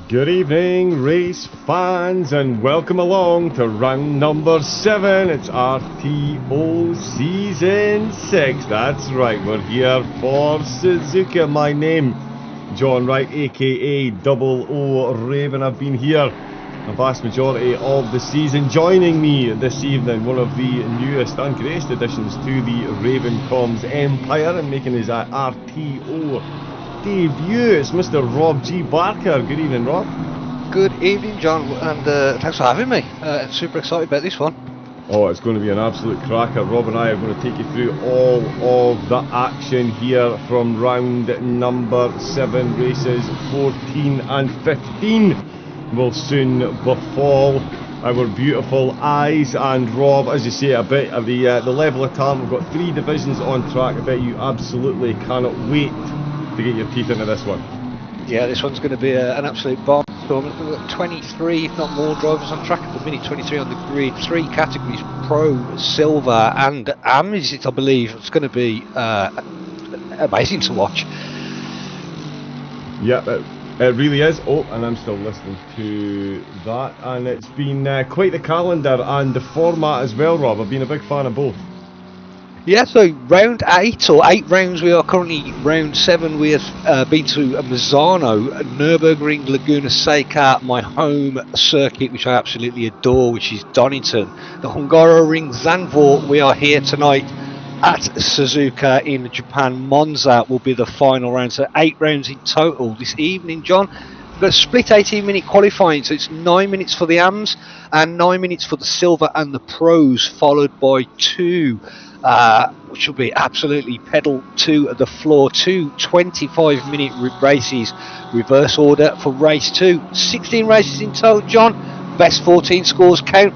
Good evening, race fans, and welcome along to round number 7. It's RTO Season 6. That's right, we're here for Suzuka. My name, John Wright, aka Double O Raven. I've been here a vast majority of the season. Joining me this evening, one of the newest and greatest additions to the Raven Comms Empire, and making his RTO debut, it's Mr. Rob G. Barker. Good evening, Rob. Good evening, John, and thanks for having me. Super excited about this one. Oh, it's going to be an absolute cracker. Rob and I are going to take you through all of the action here from round number 7. Races 14 and 15 will soon befall our beautiful eyes. And Rob, as you say, a bit of the level of talent. We've got 3 divisions on track. I bet you absolutely cannot wait to get your teeth into this one. Yeah, this one's going to be an absolute barnstorm. We've got 23, if not more, drivers on track at the minute. 23 on the grid, 3 categories: Pro, Silver and Amazit, I believe. It's going to be amazing to watch. Yeah, it really is. Oh, and I'm still listening to that. And it's been quite the calendar and the format as well, Rob. I've been a big fan of both. Yeah, so round 8 or 8 rounds, we are currently round 7. We have been to Misano, Nürburgring, Laguna Seca, my home circuit, which I absolutely adore, which is Donington. The Hungaroring Zandvoort, we are here tonight at Suzuka in Japan. Monza will be the final round, so 8 rounds in total this evening, John. We've got a split 18-minute qualifying, so it's 9 minutes for the AMs and 9 minutes for the Silver and the Pros, followed by 2 which will be absolutely pedal to the floor. 2 25-minute races, reverse order for race 2. 16 races in total, John. Best 14 scores count.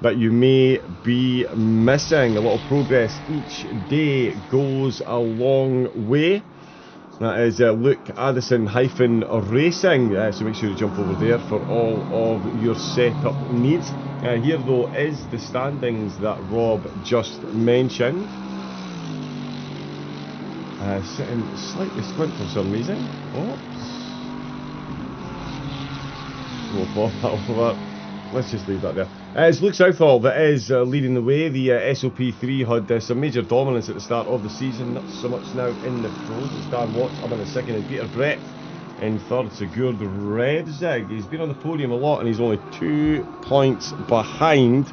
That you may be missing. A lot of progress each day goes a long way. That is Luke Addison-Racing, so make sure you jump over there for all of your setup needs. Here though is the standings that Rob just mentioned. Sitting slightly squint for some reason. Oops. We'll pop that over. Let's just leave that there. It's Luke Southall that is leading the way. The SOP3 had some major dominance at the start of the season, not so much now in the pros. It's Dan Watts up in the second and Peter Brett in third. Sigurd Redzig, he's been on the podium a lot and he's only 2 points behind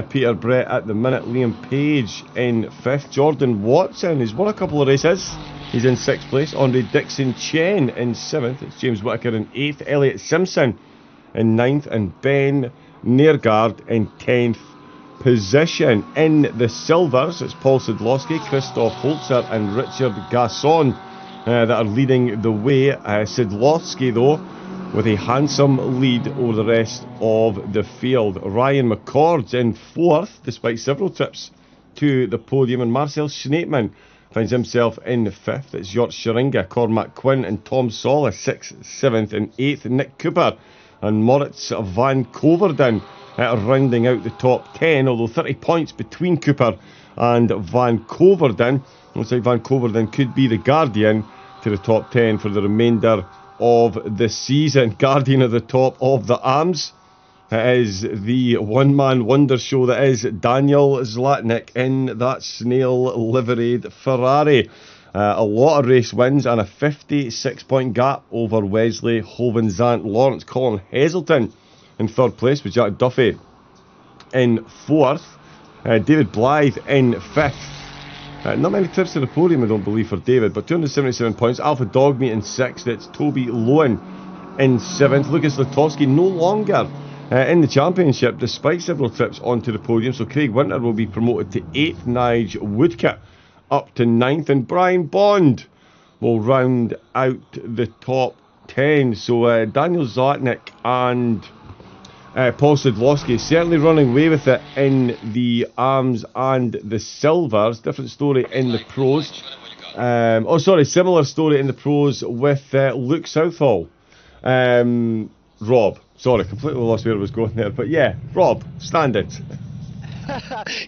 Peter Brett at the minute. Liam Page in 5th. Jordan Watson, he's won a couple of races. He's in 6th place. Andre Dixon Chen in 7th. It's James Whitaker in 8th. Elliot Simpson in 9th, and Ben Neergaard in 10th position. In the Silvers, it's Paul Sidlowski, Christoph Holzer and Richard Gasson that are leading the way. Sidlowski though with a handsome lead over the rest of the field. Ryan McCord's in 4th despite several trips to the podium, and Marcel Schneepman finds himself in 5th. It's Jort Scheringa, Cormac Quinn and Tom Solis 6th, 7th and 8th. Nick Cooper and Moritz van Koverden rounding out the top 10, although 30 points between Cooper and van Koverden. Looks like van Koverden could be the guardian to the top 10 for the remainder of the season. Guardian at the top of the AMS is the one-man wonder show that is Daniel Zlatnik in that snail liveried Ferrari. A lot of race wins and a 56-point gap over Wesley, Hovenzant, Lawrence, Colin Heselton in 3rd place with Jack Duffy in 4th. David Blythe in 5th. Not many trips to the podium, I don't believe, for David, but 277 points. Alpha Dogmeat in 6th. It's Toby Lowen in 7th. Lucas Latowski no longer in the championship, despite several trips onto the podium. So Craig Winter will be promoted to 8th. Nige Woodcut up to 9th. And Brian Bond will round out the top 10. So Daniel Zlatnik and Paul Sadlowski certainly running away with it in the arms and the silvers. Different story in the pros. Similar story in the pros with Luke Southall. Rob, sorry, completely lost where I was going there, but yeah, Rob, standards.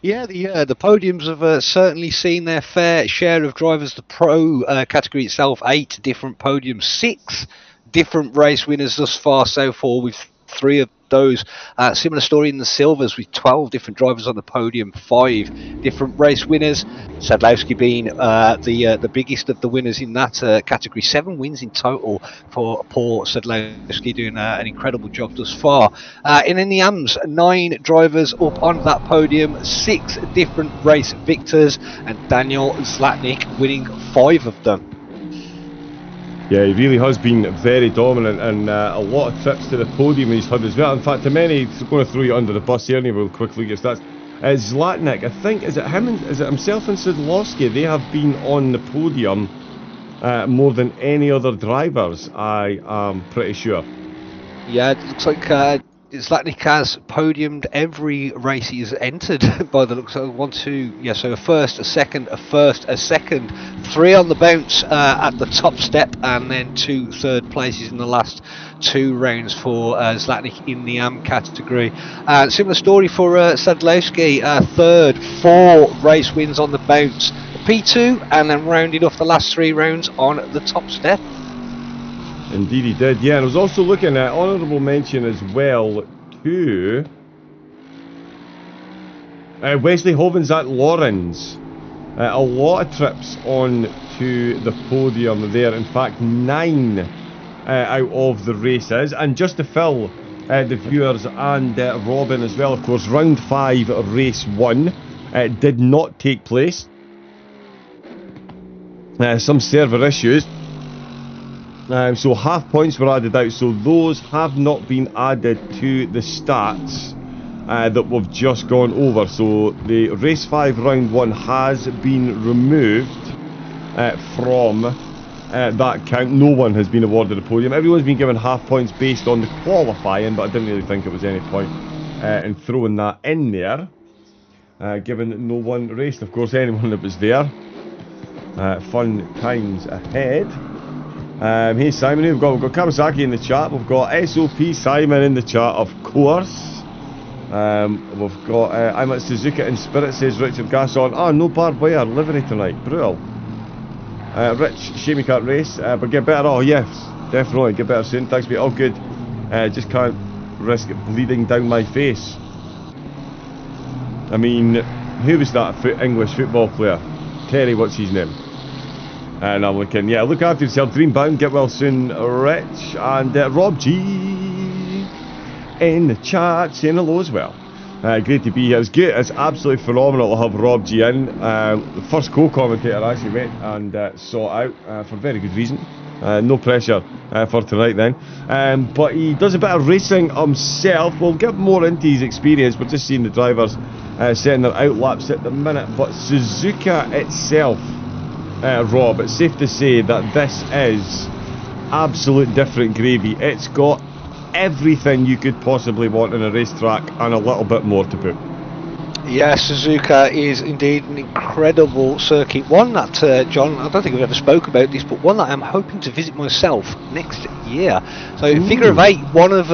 Yeah, the podiums have certainly seen their fair share of drivers. The pro category itself, 8 different podiums, 6 different race winners thus far so far, with 3 of those. Similar story in the silvers, with 12 different drivers on the podium, 5 different race winners. Sadlowski being the biggest of the winners in that category. 7 wins in total for Paul Sadlowski, doing an incredible job thus far. And in the AMS, 9 drivers up on that podium, 6 different race victors, and Daniel Zlatnik winning 5 of them. Yeah, he really has been very dominant, and a lot of trips to the podium he's had as well. In fact, to many, going to throw you under the bus here, and we'll quickly get stats. Zlatnik, I think, is it himself and Sadlowski? They have been on the podium more than any other drivers, I am pretty sure. Yeah, it looks like Zlatnik has podiumed every race he's entered by the looks of 1, 2, yeah, so a first, a second, a first, a second, 3 on the bounce at the top step, and then 2 third places in the last 2 rounds for Zlatnik in the AM category. Similar story for Sadlowski, 3rd, 4 race wins on the bounce, P2, and then rounded off the last 3 rounds on the top step. Indeed he did, yeah. And I was also looking at honourable mention as well to Wesley Hovens at Lawrence. A lot of trips on to the podium there. In fact, 9 out of the races. And just to fill the viewers and Robin as well, of course, round 5 of race 1 did not take place. Some server issues. So half points were added out, so those have not been added to the stats that we've just gone over. So the race 5 round 1 has been removed from that count. No one has been awarded a podium. Everyone's been given half points based on the qualifying, but I didn't really think it was any point in throwing that in there, given that no one raced. Of course, anyone that was there. Fun times ahead. Hey Simon, we've got Kawasaki in the chat, we've got SOP Simon in the chat, of course. We've got I'm at Suzuka in spirit, says Richard Gasson. Oh, no barbed wire livery tonight, brutal. Rich, shame you can't race, but get better. Oh yes, definitely, get better soon, thanks mate, all good. Just can't risk it bleeding down my face. I mean, who was that English football player? Terry, what's his name? And I'm looking, yeah, look after yourself, Dreambound, get well soon, Rich, and Rob G in the chat saying hello as well. Great to be here. It's good, it's absolutely phenomenal to have Rob G in. The first co-commentator I actually went and saw out for very good reason. No pressure for tonight then. But he does a bit of racing himself. We'll get more into his experience. We're just seeing the drivers setting their out laps at the minute. But Suzuka itself, Rob, it's safe to say that this is absolute different gravy. It's got everything you could possibly want in a racetrack and a little bit more to boot. Yeah, Suzuka is indeed an incredible circuit. One that, John, I don't think we've ever spoke about this, but one that I'm hoping to visit myself next year. So figure of 8, one of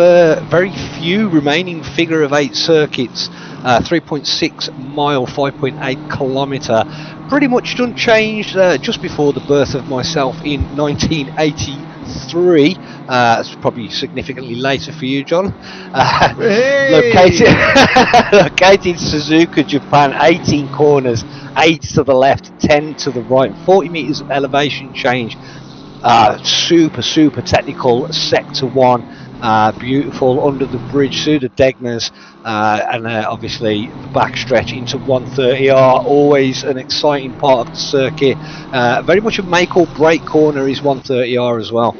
very few remaining figure of 8 circuits, 3.6 mile, 5.8 kilometre, pretty much unchanged just before the birth of myself in 1983. It's probably significantly later for you, John. Located in Suzuka, Japan, 18 corners, 8 to the left, 10 to the right, 40 metres of elevation change. Super technical sector 1. Beautiful under the bridge through the Degners, and obviously the backstretch into 130R. Always an exciting part of the circuit. Very much a make or break corner is 130R as well.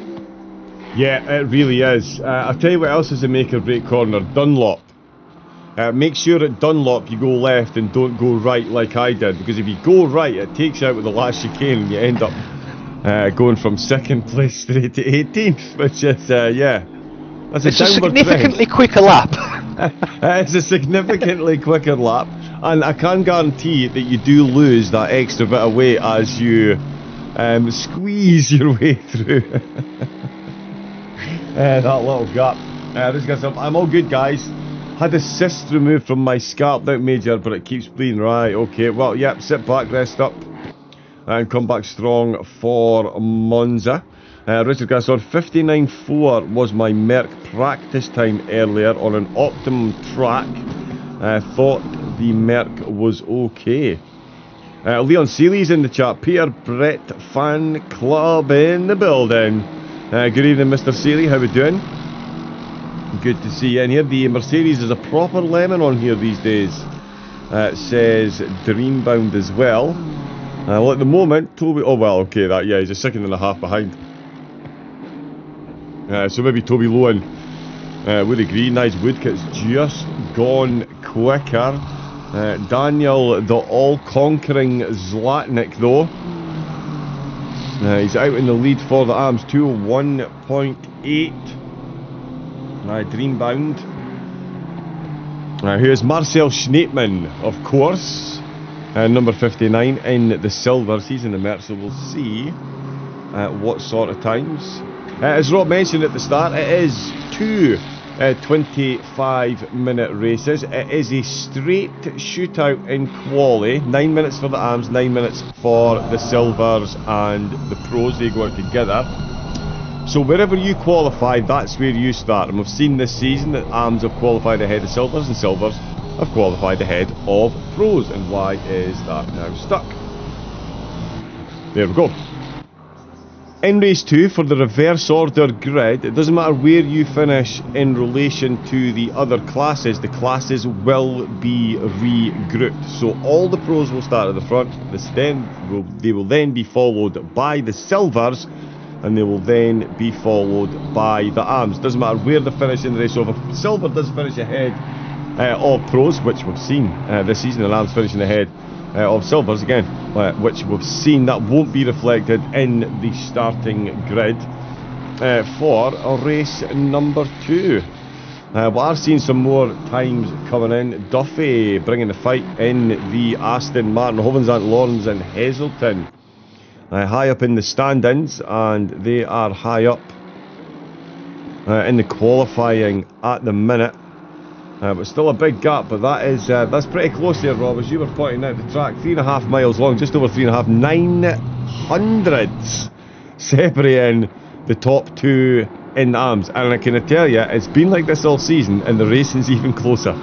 Yeah, it really is. I'll tell you what else is a make or break corner. Dunlop. Make sure at Dunlop you go left and don't go right like I did, because if you go right it takes you out with the last chicane and you end up going from 2nd place straight to 18th, which is, yeah. That's it's a significantly quicker lap. It's a significantly quicker lap, and I can guarantee that you do lose that extra bit of weight as you squeeze your way through that little gap. I'm all good, guys. Had a cyst removed from my scalp, not major, but it keeps bleeding. Right, okay, well, yep, sit back, rest up, and come back strong for Monza. Richard Gaston, 59.4 was my Merc practice time earlier on an optimum track. Thought the Merc was okay. Leon Seeley's in the chat. Peter Brett fan club in the building. Good evening, Mr. Seeley, how we doing? Good to see you in here. The Mercedes is a proper lemon on here these days, says Dreambound as well. Well, at the moment, Toby, oh well, okay, that, yeah, he's a 2.5 behind. So maybe Toby Lowen would agree. Nice Woodkit's just gone quicker. Daniel, the all-conquering Zlatnik, though. He's out in the lead for the AMS, 201.8. Dreambound. Here's Marcel Schneepman, of course. Number 59 in the silvers. He's in the Merc, so we'll see what sort of times. As Rob mentioned at the start, it is 2 25-minute races. It is a straight shootout in quali. 9 minutes for the AMS, 9 minutes for the silvers and the pros. They go out together. So wherever you qualify, that's where you start. And we've seen this season that AMS have qualified ahead of silvers and silvers have qualified ahead of pros. And why is that now stuck? There we go. In race 2, for the reverse order grid, it doesn't matter where you finish in relation to the other classes, the classes will be regrouped. So all the pros will start at the front, they will then be followed by the silvers, and they will then be followed by the AMS. Doesn't matter where they finish in the race. So if silver does finish ahead of pros, which we've seen this season, and AMS finishing ahead of silvers again, which we've seen, that won't be reflected in the starting grid for race number 2. We are seeing some more times coming in. Duffy bringing the fight in the Aston Martin. Hovens and Lawrence and Heselton high up in the standings, and they are high up in the qualifying at the minute. But still a big gap, but that is that's pretty close there, Rob, as you were pointing out. The track 3.5 miles long, just over 3.5, 900s separating the top 2 in the AMS. And I can tell you, it's been like this all season, and the racing's even closer.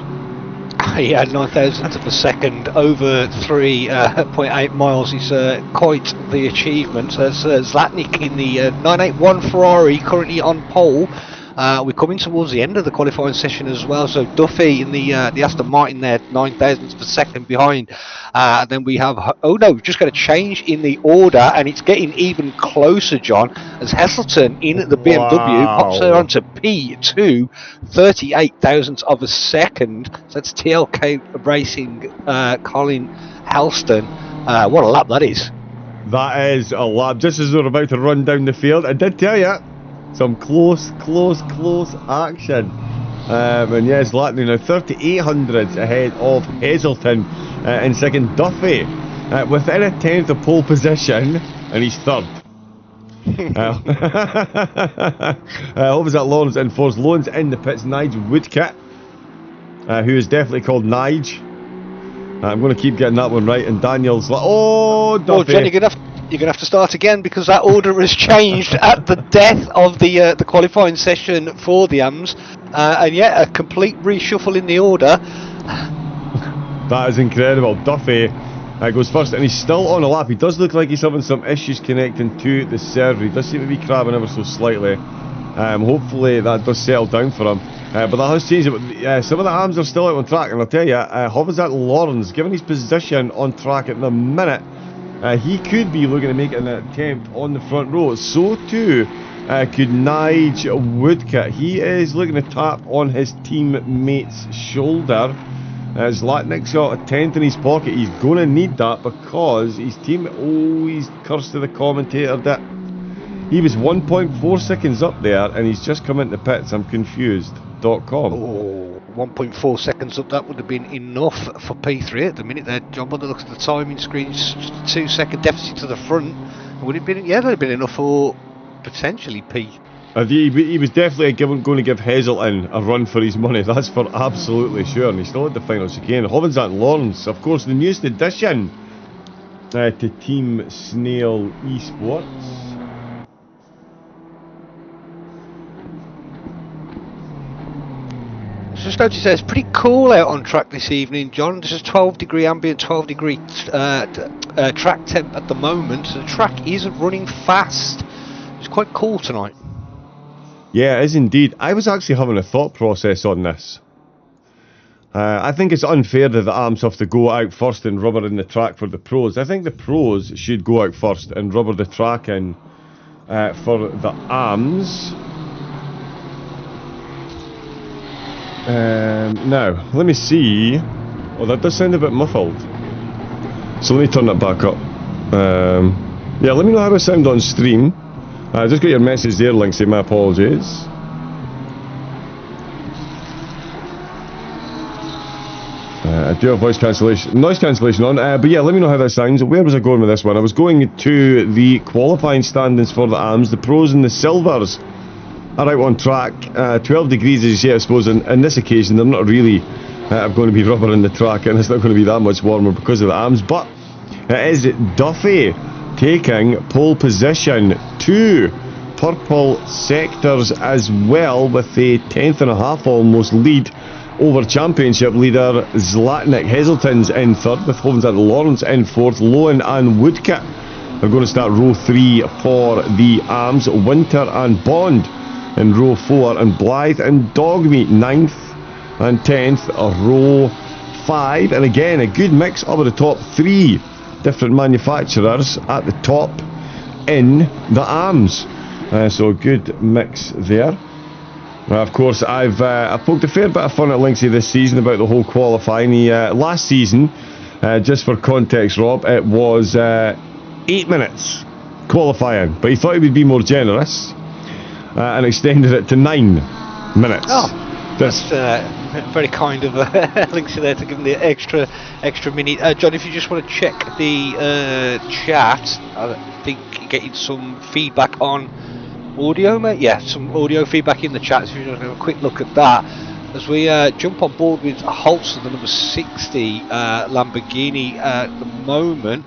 Yeah, 9,000th of a second over 3.8 miles is quite the achievement. There's Zlatnik in the 981 Ferrari currently on pole. We're coming towards the end of the qualifying session as well, so Duffy in the Aston Martin there, 9,000th of a second behind. And then we have, oh no, we've just got a change in the order, and it's getting even closer, John, as Heselton in the BMW pops her onto P2, 38,000th of a second. So that's TLK Racing, Colin Helston. What a lap that is. That is a lap, just as we're about to run down the field. I did tell you, some close action. And yes, Latney now 3,800s ahead of Heselton in second. Duffy within a 10th of pole position, and he's third. What was that? Lawrence in fourth. Lawrence in the pits. Nigel Woodkit, who is definitely called Nige. I'm going to keep getting that one right. And Daniel's like, oh, Duffy. Oh, Jenny, you're going to have to start again, because that order has changed at the death of the qualifying session for the AMS. And yeah, a complete reshuffle in the order. That is incredible. Duffy Goes first, and he's still on a lap. He does look like he's having some issues connecting to the server. He does seem to be crabbing ever so slightly. Hopefully that does settle down for him. But that has changed it. Some of the arms are still out on track, and I'll tell you, Hovizat Lawrence, given his position on track at the minute, he could be looking to make an attempt on the front row. So too could Nige Woodcut. He is looking to tap on his teammate's shoulder. Zlatnik's got a 10th in his pocket. He's going to need that because his team... Oh, he's cursed to the commentator that he was 1.4 seconds up there and he's just come into pits. I'm confused.com. Oh, 1.4 seconds up. That would have been enough for P3 at the minute there. John, by the looks of the timing screen, just a 2-second deficit to the front. Would it have been... Yeah, that would have been enough for potentially P. He was definitely going to give Hazelton a run for his money, that's for absolutely sure, and he still had the final chicane. Hovizat Lawrence, of course, the newest addition to Team Snail Esports. Just noticed it's pretty cool out on track this evening, John. This is 12-degree ambient, 12-degree track temp at the moment. So the track isn't running fast. It's quite cool tonight. Yeah, it is indeed. I was actually having a thought process on this. I think it's unfair that the arms have to go out first and rubber in the track for the pros. I think the pros should go out first and rubber the track in for the arms. Now, let me see. Oh, that does sound a bit muffled. So let me turn that back up. Yeah, let me know how I sound on stream. I just got your message there, Linksy, my apologies. I do have noise cancellation on, but yeah, let me know how that sounds. Where was I going with this one? I was going to the qualifying standings for the arms. The pros and the silvers are out on track. 12 degrees, as you say, I suppose, in this occasion, they're not really going to be rubber in the track, and it's not going to be that much warmer because of the arms, but it is Duffy taking pole position. 2 purple sectors as well, with a 10th.5 almost lead over championship leader Zlatnik. Hazelton's in 3rd with Hovizat Lawrence in 4th. Lowen and Woodcut are going to start row 3 for the arms. Winter and Bond in row 4, and Blythe and Dogmeat 9th and 10th, row 5. And again, a good mix over the top 3 different manufacturers at the top in the arms, so good mix there. Of course, I've poked a fair bit of fun at Linksy this season about the whole qualifying. Last season, just for context, Rob, it was 8 minutes qualifying, but he thought he would be more generous and extended it to 9 minutes. Oh, that's very kind of Linksy there to give him the extra minute. John, if you just want to check the chat, I think you're getting some feedback on audio, mate. Yeah, some audio feedback in the chat, so if you just have a quick look at that as we jump on board with Holster, the number 60 Lamborghini at the moment,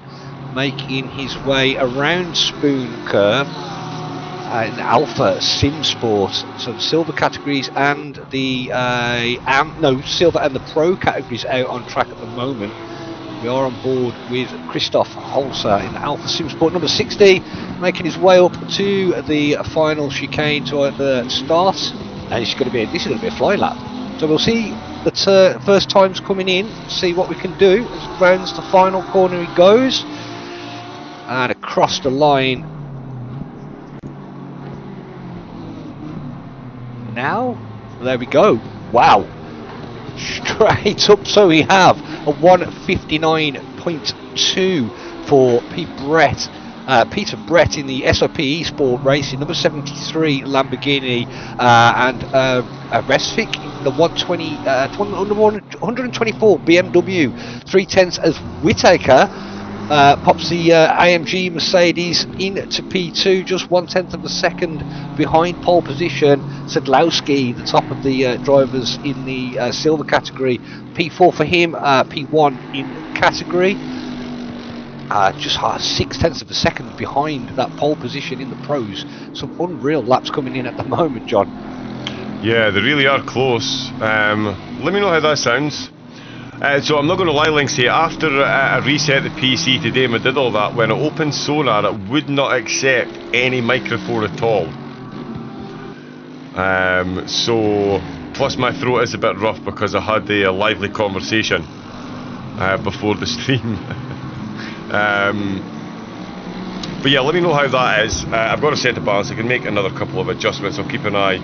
making his way around Spoon Curve in Alpha Sim Sport. So the silver categories and the silver and the pro categories out on track at the moment. We are on board with Christoph Holzer in Alpha Sim Sport number 60, making his way up to the final chicane to the start. And this is going to be a flying lap. So we'll see the first times coming in, see what we can do as rounds the final corner he goes, and across the line. Now, there we go. Wow, straight up. So we have a 1:59.2 for Peter Brett in the SOP Esport Racing number 73 Lamborghini, and Resvik the 124 BMW 3/10 as Whittaker pops the AMG Mercedes into P2, just 1/10 of a second behind pole position. Sedlowski, the top of the drivers in the silver category, P4 for him, P1 in category. Just 6/10 of a second behind that pole position in the pros. Some unreal laps coming in at the moment, John. Yeah, they really are close. Let me know how that sounds. So I'm not going to lie, Linksy, after I reset the PC today and I did all that, when I opened Sonar it would not accept any microphone at all. So, plus my throat is a bit rough because I had a lively conversation before the stream. But yeah, let me know how that is. I've got to set the balance. I can make another couple of adjustments. I'll keep an eye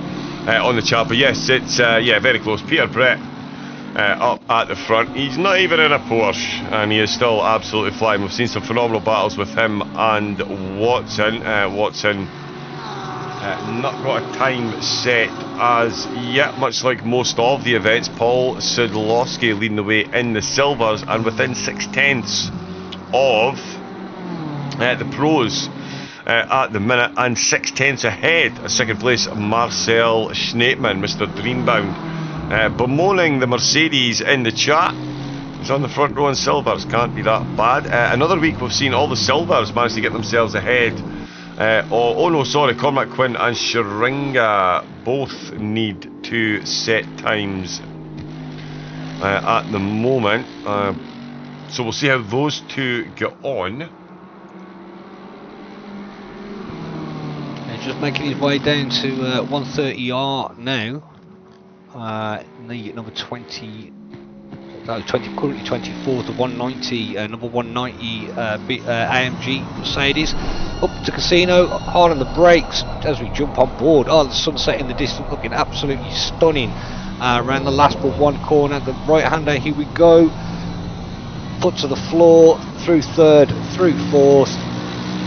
on the chat. But yes, it's yeah, very close. Peter Brett up at the front. He's not even in a Porsche, and he is still absolutely flying. We've seen some phenomenal battles with him and Watson. Watson not got a time set as yet, much like most of the events. Paul Sudlowski leading the way in the silvers and within 6/10 of the pros at the minute, and 6/10 ahead. Second place, Marcel Schneepman, Mr. Dreambound, bemoaning the Mercedes in the chat. He's on the front row in silvers, can't be that bad. Another week we've seen all the silvers manage to get themselves ahead. Oh no, sorry, Cormac Quinn and Sharinga both need to set times at the moment. So we'll see how those two get on. Just making his way down to 130R now. The number 20, currently 24th to 190, number 190 AMG Mercedes. Up to Casino, hard on the brakes as we jump on board. Oh, the sunset in the distance looking absolutely stunning. Around the last but one corner, the right hander, here we go. Foot to the floor, through third, through fourth.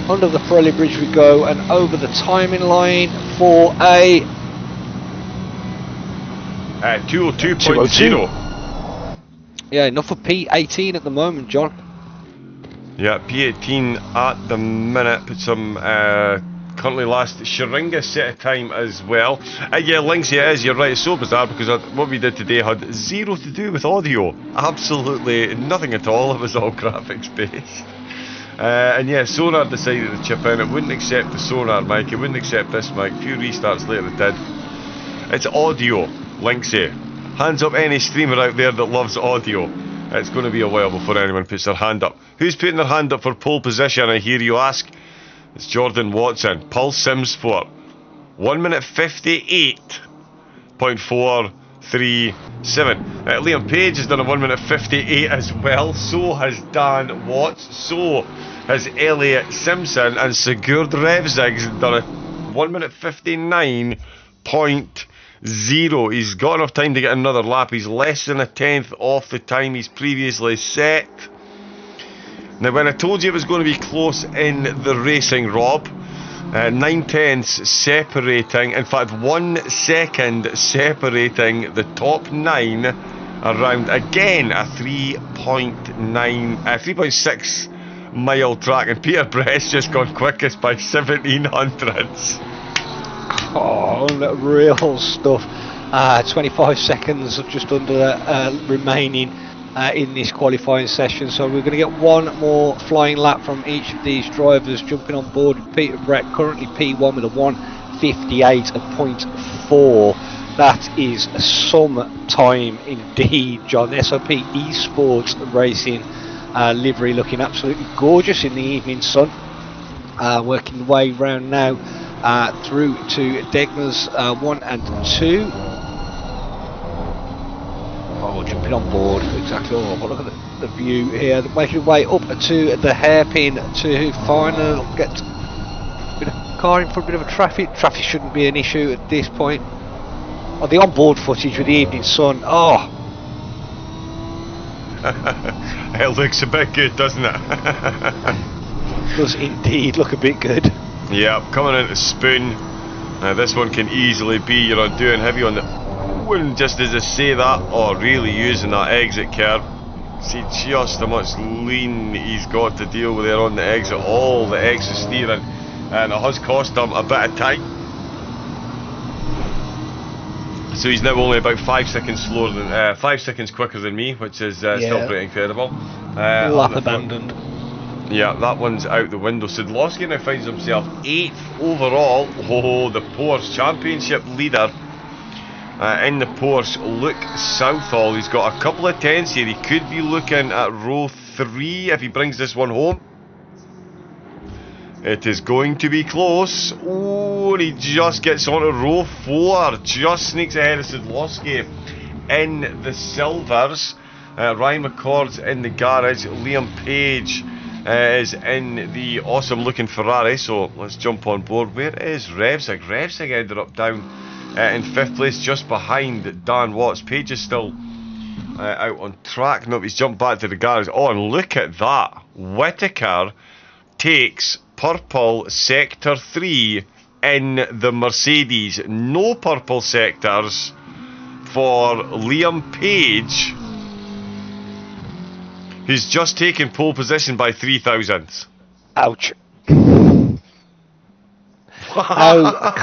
Under the Pirelli bridge we go, and over the timing line for a 202.0. Yeah, enough for P18 at the moment, John. Yeah, P18 at the minute. Put some currently last Sharinga set a time as well. Yeah, Linksy, it is, you're right, it's so bizarre because what we did today had zero to do with audio. Absolutely nothing at all. It was all graphics based. And yeah, Sonar decided to chip in. It wouldn't accept the Sonar mic, it wouldn't accept this mic. A few restarts later it did. It's audio, Linksy. Hands up any streamer out there that loves audio. It's going to be a while before anyone puts their hand up. Who's putting their hand up for pole position, I hear you ask? It's Jordan Watson, Paul Simsport. 1 minute 58.437. Liam Page has done a 1 minute 58 as well. So has Dan Watts. So has Elliot Simpson. And Sigurd Revzig's done a 1 minute 59.0. He's got enough time to get another lap. He's less than a tenth off the time he's previously set. Now, when I told you it was going to be close in the racing, Rob, 9/10 separating, in fact 1 second separating the top 9 around again a 3.6 mile track, and Peter Brett's just gone quickest by 1700ths. Oh, real stuff. 25 seconds just under remaining in this qualifying session, so we're going to get one more flying lap from each of these drivers jumping on board. Peter Brett currently P1 with a 1:58.4. that is some time indeed, John. SOP Esports Racing livery looking absolutely gorgeous in the evening sun. Working the way round now through to Degner's 1 and 2. Oh, jumping on board, exactly. Oh, but look at the view here. Making your way up to the hairpin to finally get a bit of car in for a bit of a traffic. Traffic shouldn't be an issue at this point. Oh, the onboard footage with the evening sun. Oh, it looks a bit good, doesn't it? does indeed look a bit good. Yeah, coming into Spoon. This one can easily be, you're on doing heavy on the... And just as I say that, oh, really using that exit curve. See just how much lean he's got to deal with there on the exit. All the extra steering, and it has cost him a bit of time. So he's now only about 5 seconds slower than 5 seconds quicker than me, which is still pretty incredible. Lap abandoned. Yeah, that one's out the window. Sudlowski now finds himself 8th overall. Oh, the Porsche Championship leader. in the Porsche, Luke Southall. He's got a couple of 10s here. He could be looking at row 3 if he brings this one home. It is going to be close. Oh, he just gets onto row 4. Just sneaks ahead of Sadlowski in the silvers. Ryan McCord's in the garage. Liam Page is in the awesome looking Ferrari. So let's jump on board. Where is Revsig? Revsig ended up down in 5th place, just behind Dan Watts. Page is still out on track. Nope, he's jumped back to the garage. Oh, and look at that. Whittaker takes purple sector 3 in the Mercedes. No purple sectors for Liam Page, who's just taken pole position by 3 thousandths. Ouch. How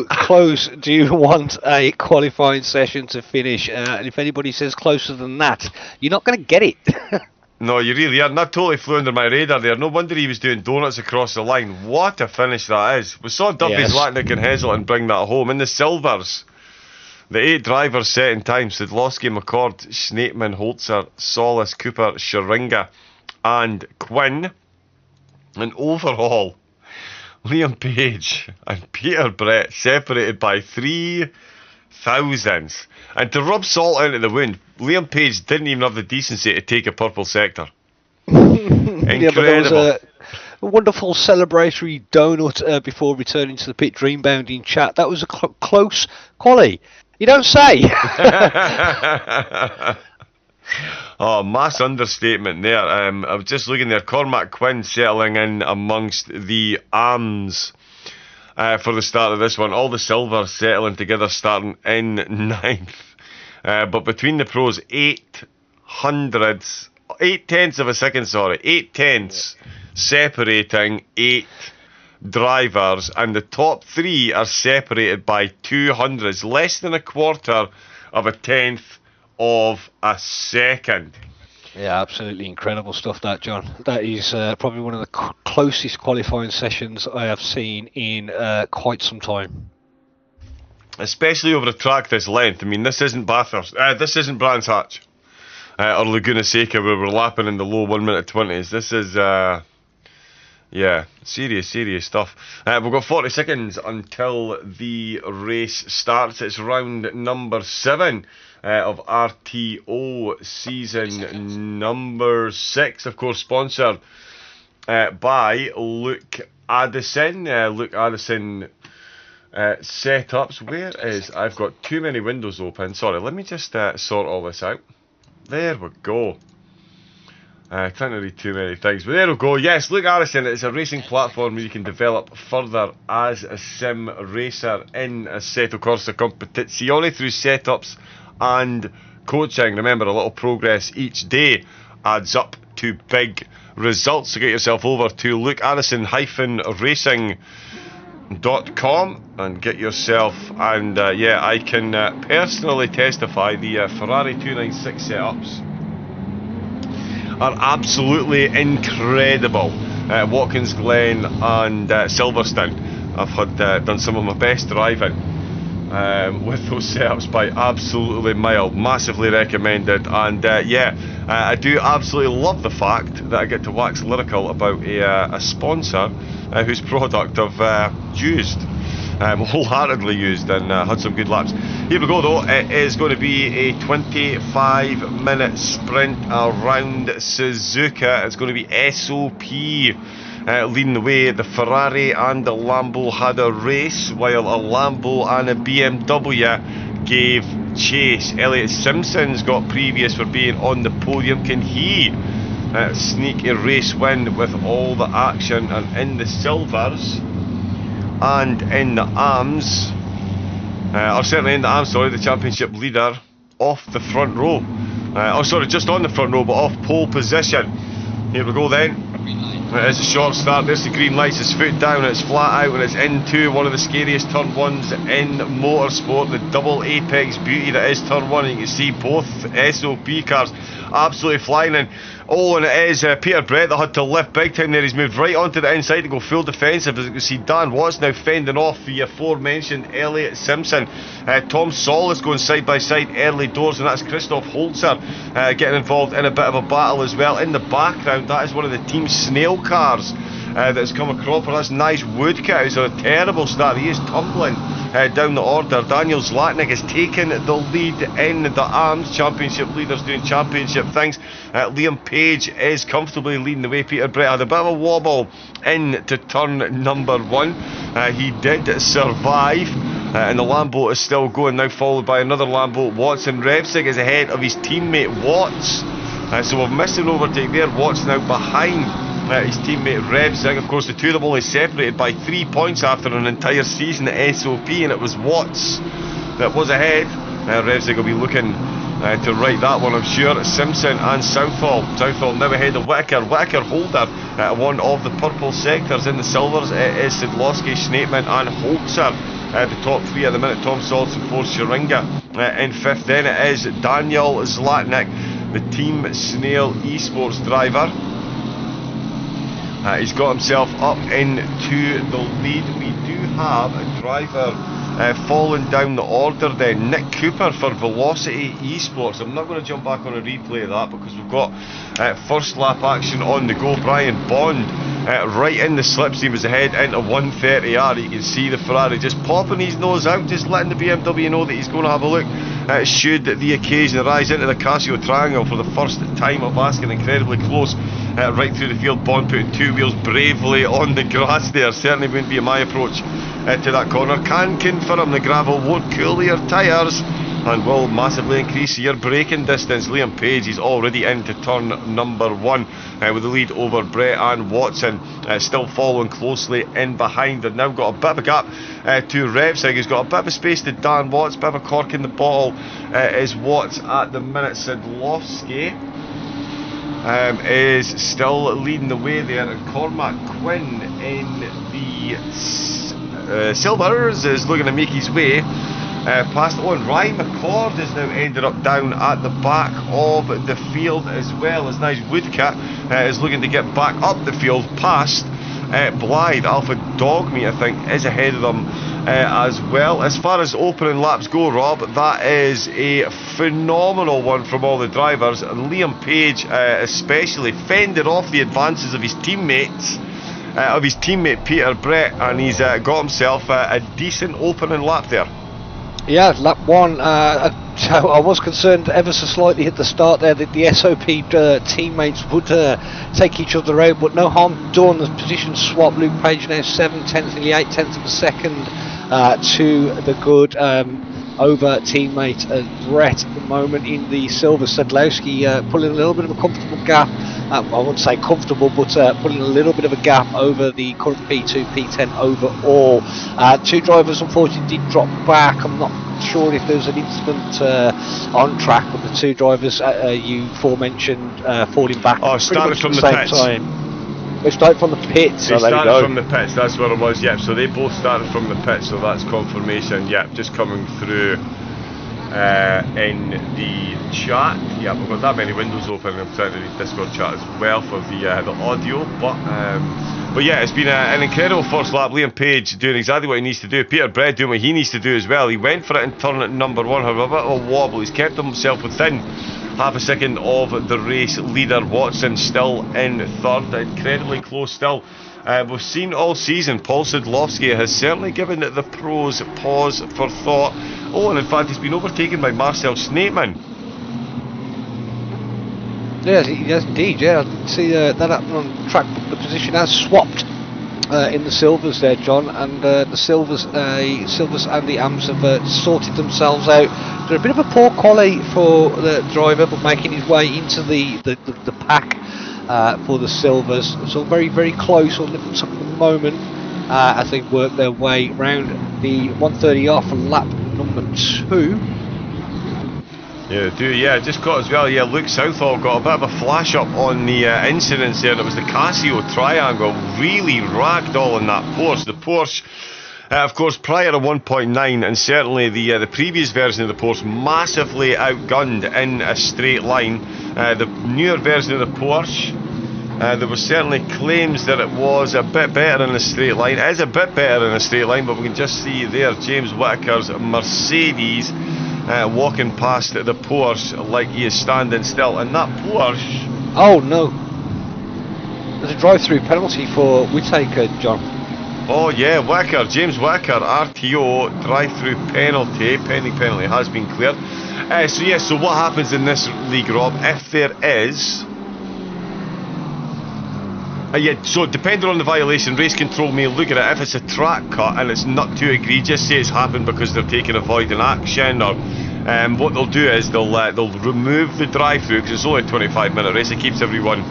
close do you want a qualifying session to finish? And if anybody says closer than that, you're not going to get it. No, you really are. That totally flew under my radar there. No wonder he was doing donuts across the line. What a finish that is. We saw Duffy, Zlatnik and Heselton bring that home. In the silvers, the 8 drivers set in time: Sadlowski, McCord, Schneitman, Holzer, Solis, Cooper, Sharinga and Quinn. And overall, Liam Page and Peter Brett separated by 3 thousandths. And to rub salt into the wound, Liam Page didn't even have the decency to take a purple sector. Incredible. Yeah, but there was a wonderful celebratory donut before returning to the pit. Dreambound in chat. That was a close quali. You don't say. Oh, mass understatement there. I was just looking there. Cormac Quinn settling in amongst the arms for the start of this one. All the silvers settling together, starting in 9th. But between the pros, 8 tenths of a second, 8 tenths separating 8 drivers, and the top 3 are separated by 200ths, less than a quarter of a tenth of a second. Yeah, absolutely incredible stuff, that, John. That is probably one of the closest qualifying sessions I have seen in quite some time. Especially over a track this length. I mean, this isn't Bathurst. This isn't Brands Hatch or Laguna Seca, where we're lapping in the low 1 minute 20s. This is, yeah, serious stuff. We've got 40 seconds until the race starts. It's round number 7 of RTO season number 6. Of course, sponsored by Luke Addison. Luke Addison setups. Where is... I've got too many windows open. Sorry, let me just sort all this out. There we go. Trying to read too many things, but there we go. Yes, Luke Addison. It's a racing platform where you can develop further as a sim racer in Assetto Corsa Competizione through setups and coaching. Remember, a little progress each day adds up to big results. So get yourself over to lukeaddisonracing.com and get yourself, and yeah, I can personally testify the Ferrari 296 setups are absolutely incredible. Watkins Glen and Silverstone, I've had done some of my best driving with those setups by absolutely mile. Massively recommended. And yeah, I do absolutely love the fact that I get to wax lyrical about a sponsor whose product I've used, wholeheartedly used, and had some good laps. Here we go though. It is going to be a 25-minute sprint around Suzuka. It's going to be SOP leading the way. The Ferrari and the Lambo had a race, while a Lambo and a BMW gave chase. Elliot Simpson's got previous for being on the podium. Can he sneak a race win with all the action? And in the silvers and in the arms, or certainly in the arms, sorry, the championship leader off the front row. Oh, sorry, just on the front row, but off pole position. Here we go then. It is a short start. There's the green lights. It's foot down, it's flat out, and it's into one of the scariest turn ones in motorsport. The double apex beauty that is turn 1. You can see both SOP cars absolutely flying in. Oh, and it is Peter Brett that had to lift big time there. He's moved right onto the inside to go full defensive. As you can see, Dan Watts now fending off the aforementioned Elliot Simpson. Tom Saul is going side by side early doors, and that's Christoph Holzer getting involved in a bit of a battle as well. In the background, that is one of the team's snail cars that has come across. That's nice Woodcut. It's a terrible start. He is tumbling down the order. Daniel Zlatnik has taken the lead in the ARMS Championship leaders doing championship things. Liam Page is comfortably leading the way. Peter Brett had a bit of a wobble into turn number 1. He did survive, and the Lambo is still going now, followed by another Lambo. Watson Revsig is ahead of his teammate Watts, so we've missed an overtake there. Watts now behind his teammate Revsig. Of course, the two of them only separated by 3 points after an entire season at SOP, and it was Watts that was ahead. Revsig will be looking to right that one, I'm sure. Simpson and Southall. Southall now ahead of Whitaker. Whitaker holder one of the purple sectors. In the silvers it is Sidlowski, Schneepman and Holzer. The top 3 at the minute. Tom Salson, 4th, Sharinga in 5th. Then it is Daniel Zlatnik, the Team Snail esports driver. He's got himself up into the lead. We do have a driver falling down the order then. Nick Cooper for Velocity Esports. I'm not going to jump back on a replay of that because we've got first lap action on the go. Brian Bond right in the slipstream is ahead into 130R. You can see the Ferrari just popping his nose out, just letting the BMW know that he's going to have a look should the occasion arise. Into the Casio Triangle for the first time of asking, incredibly close right through the field. Bond putting 2 wheels bravely on the grass there. Certainly wouldn't be my approach to that corner. Can confirm the gravel won't cool your tyres and will massively increase your braking distance. Liam Page is already into turn number 1 with the lead over Brett and Watson, still following closely in behind. They've now got a bit of a gap to Revsig. He's got a bit of a space to Dan Watts. Bit of a cork in the bottle is Watts at the minute. Sidlowski is still leading the way there, and Cormac Quinn in the silvers is looking to make his way past. Oh, and Ryan McCord has now ended up down at the back of the field as well, as nice Woodcat is looking to get back up the field past Blythe. Alpha Dogmeat, I think, is ahead of them as well. As far as opening laps go, Rob, that is a phenomenal one from all the drivers. And Liam Page especially fended off the advances of his teammates, of his teammate Peter Brett, and he's got himself a decent opening lap there. Yeah, lap 1. I was concerned ever so slightly at the start there that the SOP teammates would take each other out, but no harm done. The position swap. Luke Page now 7/10, nearly 8/10 of a second to the good over teammate Brett at the moment in the silver. Sidlowski pulling a little bit of a comfortable gap. I wouldn't say comfortable, but pulling a little bit of a gap over the current P2, P10 overall. 2 drivers unfortunately did drop back. I'm not sure if there was an incident on track, but the 2 drivers you aforementioned falling back started from the pits. They started from the pits. They started from the pits, that's where it was, yep. So they both started from the pits, so that's confirmation, yep, just coming through in the chat. Yeah, we've got that many windows open. I'm trying to read Discord chat as well for the audio, but yeah, it's been an incredible first lap. Liam Page doing exactly what he needs to do. Peter Brett doing what he needs to do as well. He went for it in turn number 1, however, a bit of a wobble. He's kept himself within half a second of the race leader. Watson still in 3rd, incredibly close still. We've seen all season Paul Sidlowski has certainly given the pros pause for thought. Oh, and in fact he's been overtaken by Marcel Schneepman. Yes, indeed, yeah. I didn't see that happen on track, but the position has swapped in the silvers there, John, and the silvers and the AMs have sorted themselves out. They're a bit of a poor quali for the driver, but making his way into the pack for the silvers. So very, very close on the moment as they work their way round the 130R for lap number 2. Yeah, they do. Yeah, just got as well. Yeah, Luke Southall got a bit of a flash up on the incidents there. It was the Casio Triangle really ragged all in that Porsche. The Porsche Of course, prior to 1.9, and certainly the previous version of the Porsche, massively outgunned in a straight line. The newer version of the Porsche, there were certainly claims that it was a bit better in a straight line. It is a bit better in a straight line, but we can just see there James Whittaker's Mercedes walking past the Porsche like he is standing still. And that Porsche... Oh no! There's a drive-through penalty for Whittaker, John. Oh yeah, Whittaker, James Whittaker, RTO drive-through penalty. Pending penalty has been cleared. So what happens in this league, Rob, if there is... so depending on the violation, race control may look at it. If it's a track cut and it's not too egregious, say it's happened because they're taking avoiding action, or what they'll do is they'll remove the drive-through, because it's only a 25-minute race. It keeps everyone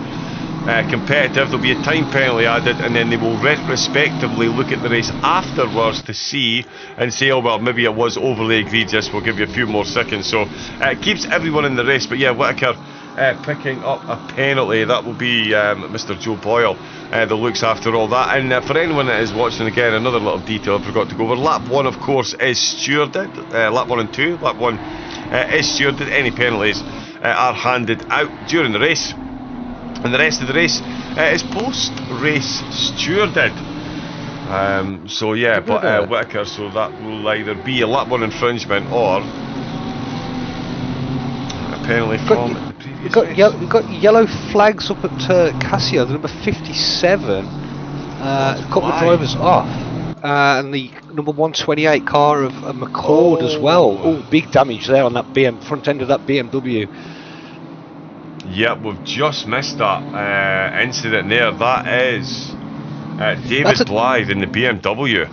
competitive. There'll be a time penalty added, and then they will retrospectively look at the race afterwards to see and say, oh well, maybe it was overly egregious, we'll give you a few more seconds. So it keeps everyone in the race. But yeah, Whittaker picking up a penalty. That will be Mr. Joe Boyle that looks after all that. And for anyone that is watching, again, another little detail I forgot to go over. Lap 1, of course, is stewarded. Lap 1 and 2. Lap 1 is stewarded. Any penalties are handed out during the race. And the rest of the race is post-race stewarded. So yeah, but Whittaker, so that will either be a lap 1 infringement or a penalty from the previous race. We've got yellow flags up at Casio, the number 57. A couple of drivers off. And the number 128 car of McCord as well. Oh, big damage there on that front end of that BMW. Yep, we've just missed that incident there. That is David Blythe in the BMW.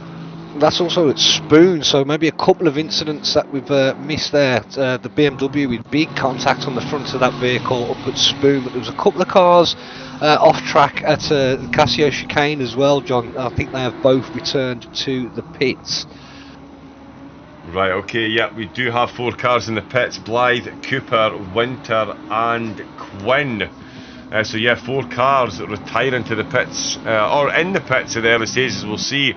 That's also at Spoon, so maybe a couple of incidents that we've missed there. The BMW with big contact on the front of that vehicle up at Spoon, but there was a couple of cars off track at the Casio chicane as well, John. I think they have both returned to the pits. Right, okay, yeah, we do have 4 cars in the pits: Blythe, Cooper, Winter and Quinn. So yeah, 4 cars retiring to the pits, or in the pits at the early stages. We'll see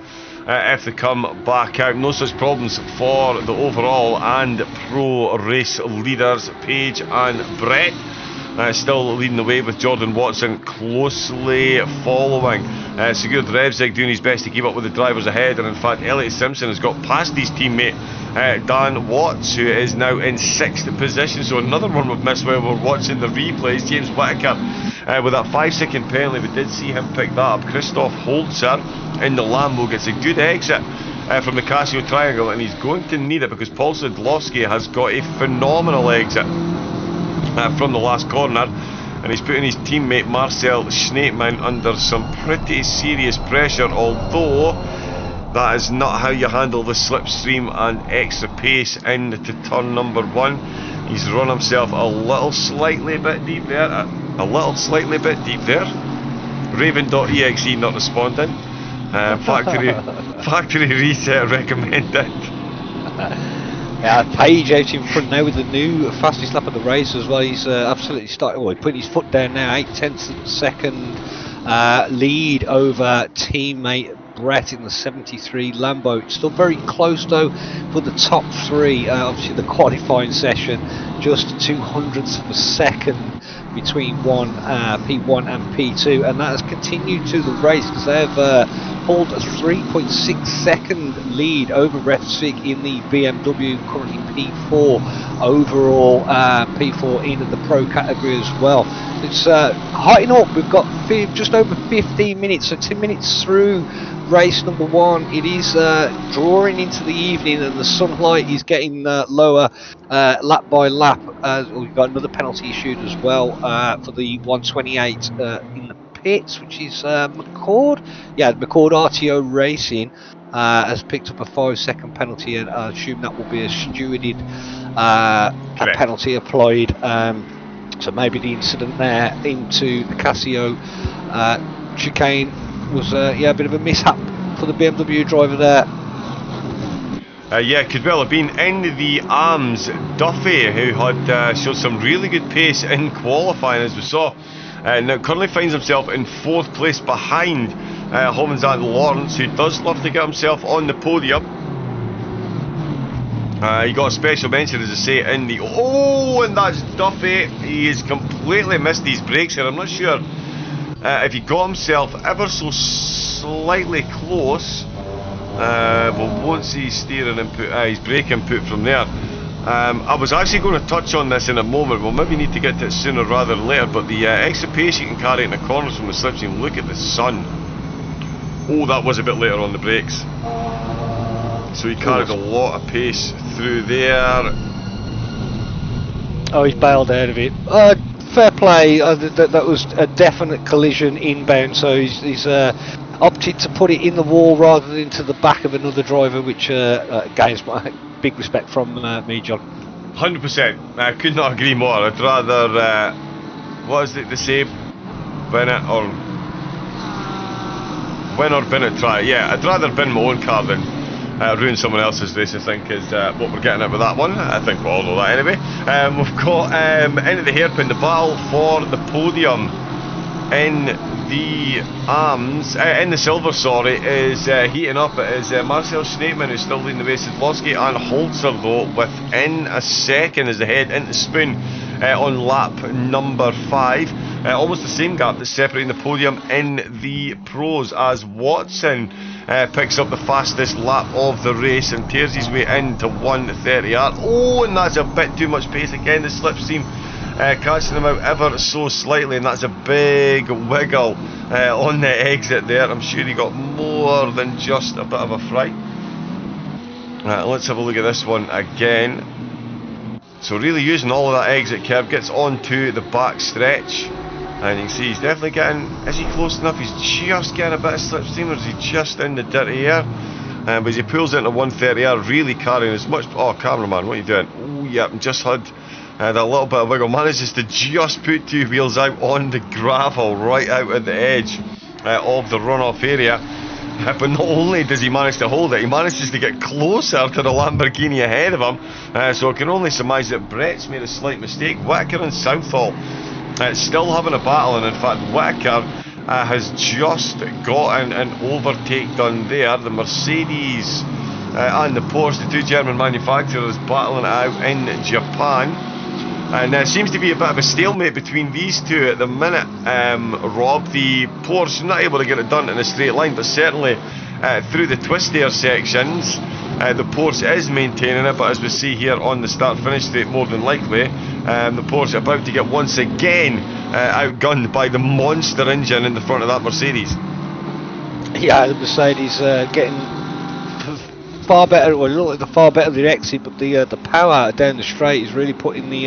if they come back out. No such problems for the overall and pro race leaders, Paige and Brett. Still leading the way, with Jordan Watson closely following. Sigurd Revsig doing his best to keep up with the drivers ahead, and in fact Elliot Simpson has got past his teammate Dan Watts, who is now in 6th position. So another one we've missed while we're watching the replays. James Whittaker with that 5-second penalty. We did see him pick that up. Christoph Holzer in the Lambo gets a good exit from the Casio triangle, and he's going to need it because Paul Sadlowski has got a phenomenal exit from the last corner, and he's putting his teammate Marcel Schneemann under some pretty serious pressure, although that is not how you handle the slipstream and extra pace into turn number 1. He's run himself a little slightly bit deep there. Raven.exe not responding. Factory reset recommended. Page out in front now with the new fastest lap of the race as well. He's absolutely starting. Well, he's putting his foot down now. 0.8 of a second lead over teammate Brett in the 73 Lambo. It's still very close though for the top 3. Obviously the qualifying session, just 0.02 of a second between P1 and P2, and that has continued to the race because they've pulled a 3.6 second lead over Refsvig in the BMW, currently P4 overall, P4 in the pro category as well. It's heating up. We've got just over 15 minutes, so 10 minutes through race number 1. It is drawing into the evening, and the sunlight is getting lower lap by lap. We've got another penalty issued as well for the 128 in the pits, which is McCord. Yeah, McCord RTO Racing has picked up a 5-second penalty, and I assume that will be a stewarded penalty applied. So maybe the incident there into the Casio chicane was a bit of a mishap for the BMW driver there. Yeah, could well have been in the arms. Duffy, who had showed some really good pace in qualifying, as we saw, now currently finds himself in 4th place behind Hommins and Lawrence, who does love to get himself on the podium. He got a special mention, as I say, in the... Oh, and that's Duffy. He has completely missed his brakes here. I'm not sure if he got himself ever so slightly close. Well, won't see his steering input, his brake input from there. I was actually going to touch on this in a moment. We'll maybe need to get to it sooner rather than later, but the extra pace you can carry in the corners from the slipstream. Look at the sun. Oh, that was a bit later on the brakes. So he carried a lot of pace through there. Oh, he's bailed out of it. Fair play. That was a definite collision inbound, so he's opted to put it in the wall rather than into the back of another driver, which gains my big respect from me, John. 100%. I could not agree more. I'd rather, what is it they say? Bennett or... Win or bin it, try. Yeah, I'd rather bin my own car than ruin someone else's race, I think, is what we're getting at with that one. I think we all know that anyway. We've got into the hairpin, the battle for the podium in the arms, in the silver, sorry, is heating up. It is Marcel Schneemann who's still leading the race. Sedlowski and Holzer, though, within a second as they head into Spoon on lap number 5. Almost the same gap that's separating the podium in the pros, as Watson picks up the fastest lap of the race and tears his way into 1:30. Oh, and that's a bit too much pace again. The slipstream catching him out ever so slightly, and that's a big wiggle on the exit there. I'm sure he got more than just a bit of a fright. Let's have a look at this one again. So really using all of that exit curve, gets onto the back stretch. And you can see he's definitely getting... Is he close enough? He's just getting a bit of slipstream, or is he just in the dirty air? But as he pulls into 1:30, really carrying as much... Oh, cameraman, what are you doing? Oh, yeah, just had that little bit of wiggle. Manages to just put 2 wheels out on the gravel, right out at the edge of the runoff area. But not only does he manage to hold it, he manages to get closer to the Lamborghini ahead of him. So I can only surmise that Brett's made a slight mistake. Whittaker and Southall still having a battle, and in fact Whittaker has just gotten an overtake done there. The Mercedes and the Porsche, the 2 German manufacturers, battling it out in Japan. And there seems to be a bit of a stalemate between these two at the minute, Rob. The Porsche not able to get it done in a straight line, but certainly through the twistier sections the Porsche is maintaining it. But as we see here on the start-finish straight, more than likely the Porsche about to get once again outgunned by the monster engine in the front of that Mercedes. Yeah, the Mercedes getting far better, well, not like the far better the exit, but the power down the straight is really putting the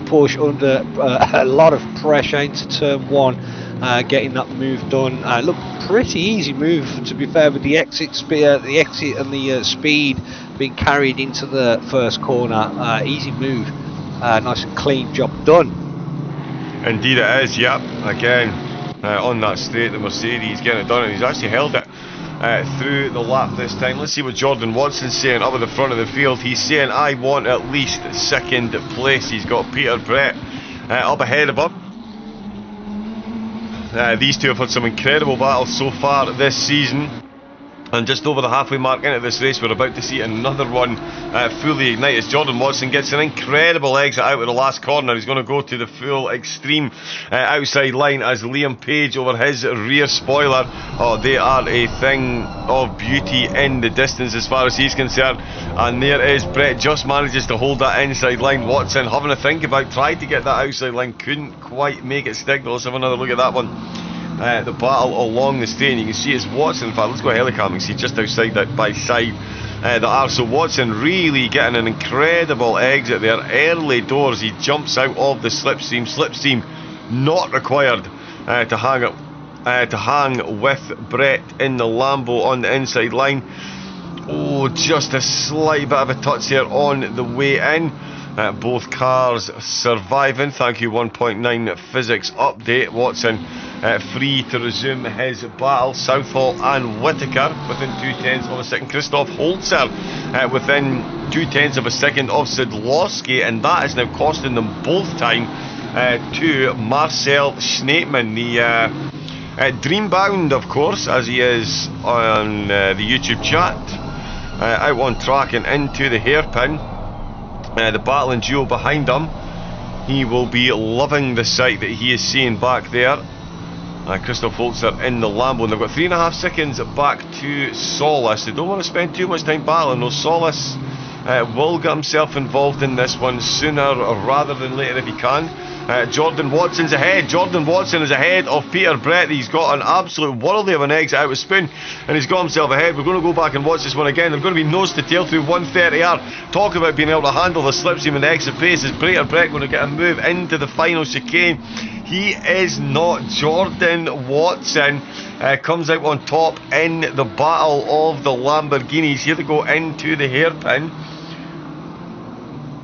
Porsche under a lot of pressure into turn 1, getting that move done. Look, pretty easy move, to be fair, with the exit and the speed being carried into the first corner. Easy move, nice and clean job done. Indeed it is, yep. Again, on that straight, the Mercedes getting it done, and he's actually held it through the lap this time. Let's see what Jordan Watson's saying up at the front of the field. He's saying, I want at least 2nd place. He's got Peter Brett up ahead of him. These two have had some incredible battles so far this season, and just over the halfway mark into this race, we're about to see another one fully ignite as Jordan Watson gets an incredible exit out of the last corner. He's going to go to the full extreme outside line as Liam Page over his rear spoiler. Oh, they are a thing of beauty in the distance as far as he's concerned. And there is Brett, just manages to hold that inside line. Watson having a think about, tried to get that outside line, couldn't quite make it stick. Let's have another look at that one. The battle along the straight, and you can see it's Watson. In fact, let's go helicam. You can see just outside that by side the R. So Watson really getting an incredible exit there. Early doors, he jumps out of the slipstream. Slipstream not required to hang with Brett in the Lambo on the inside line. Oh, just a slight bit of a touch here on the way in. Both cars surviving. Thank you 1.9 physics update. Watson free to resume his battle. Southall and Whittaker within 2/10 of a second. Christoph Holzer within 2/10 of a second of Sedlowski, and that is now costing them both time to Marcel Schneemann, the Dreambound, of course, as he is on the YouTube chat, out on track and into the hairpin. The battling duo behind him. He will be loving the sight that he is seeing back there. Crystal Foltzer in the Lambo, and they've got 3.5 seconds back to Solus. They don't want to spend too much time battling, though. Solus will get himself involved in this one sooner rather than later if he can. Jordan Watson's ahead. Jordan Watson is ahead of Peter Brett. He's got an absolute worldly of an exit out of Spoon, and he's got himself ahead. We're going to go back and watch this one again. They're going to be nose to tail through 130R. Talk about being able to handle the slipstream and the exit pace. Is Peter Brett going to get a move into the final chicane? He is not. Jordan Watson comes out on top in the battle of the Lamborghinis. Here they go into the hairpin.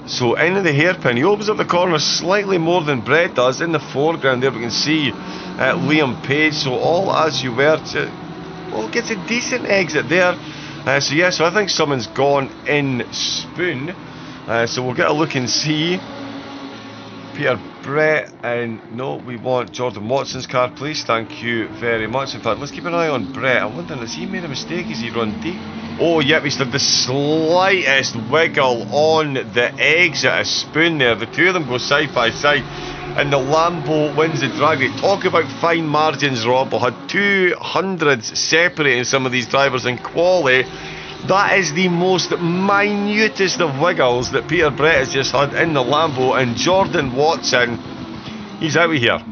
So into the hairpin, he opens up the corner slightly more than Brett does. In the foreground there we can see Liam Page, so all as you were to, well, gets a decent exit there. So yeah, so I think someone's gone in Spoon. So we'll get a look and see. Peter Brett, and no, we want Jordan Watson's car, please, thank you very much. In fact, let's keep an eye on Brett. I'm wondering, has he made a mistake? Has he run deep? Oh yep, he's had the slightest wiggle on the exit of Spoon there. The two of them go side by side, and the Lambo wins the drag race. Talk about fine margins, Rob. We had 200s separating some of these drivers in quali. That is the most minutest of wiggles that Peter Brett has just had in the Lambo, and Jordan Watson, he's out of here.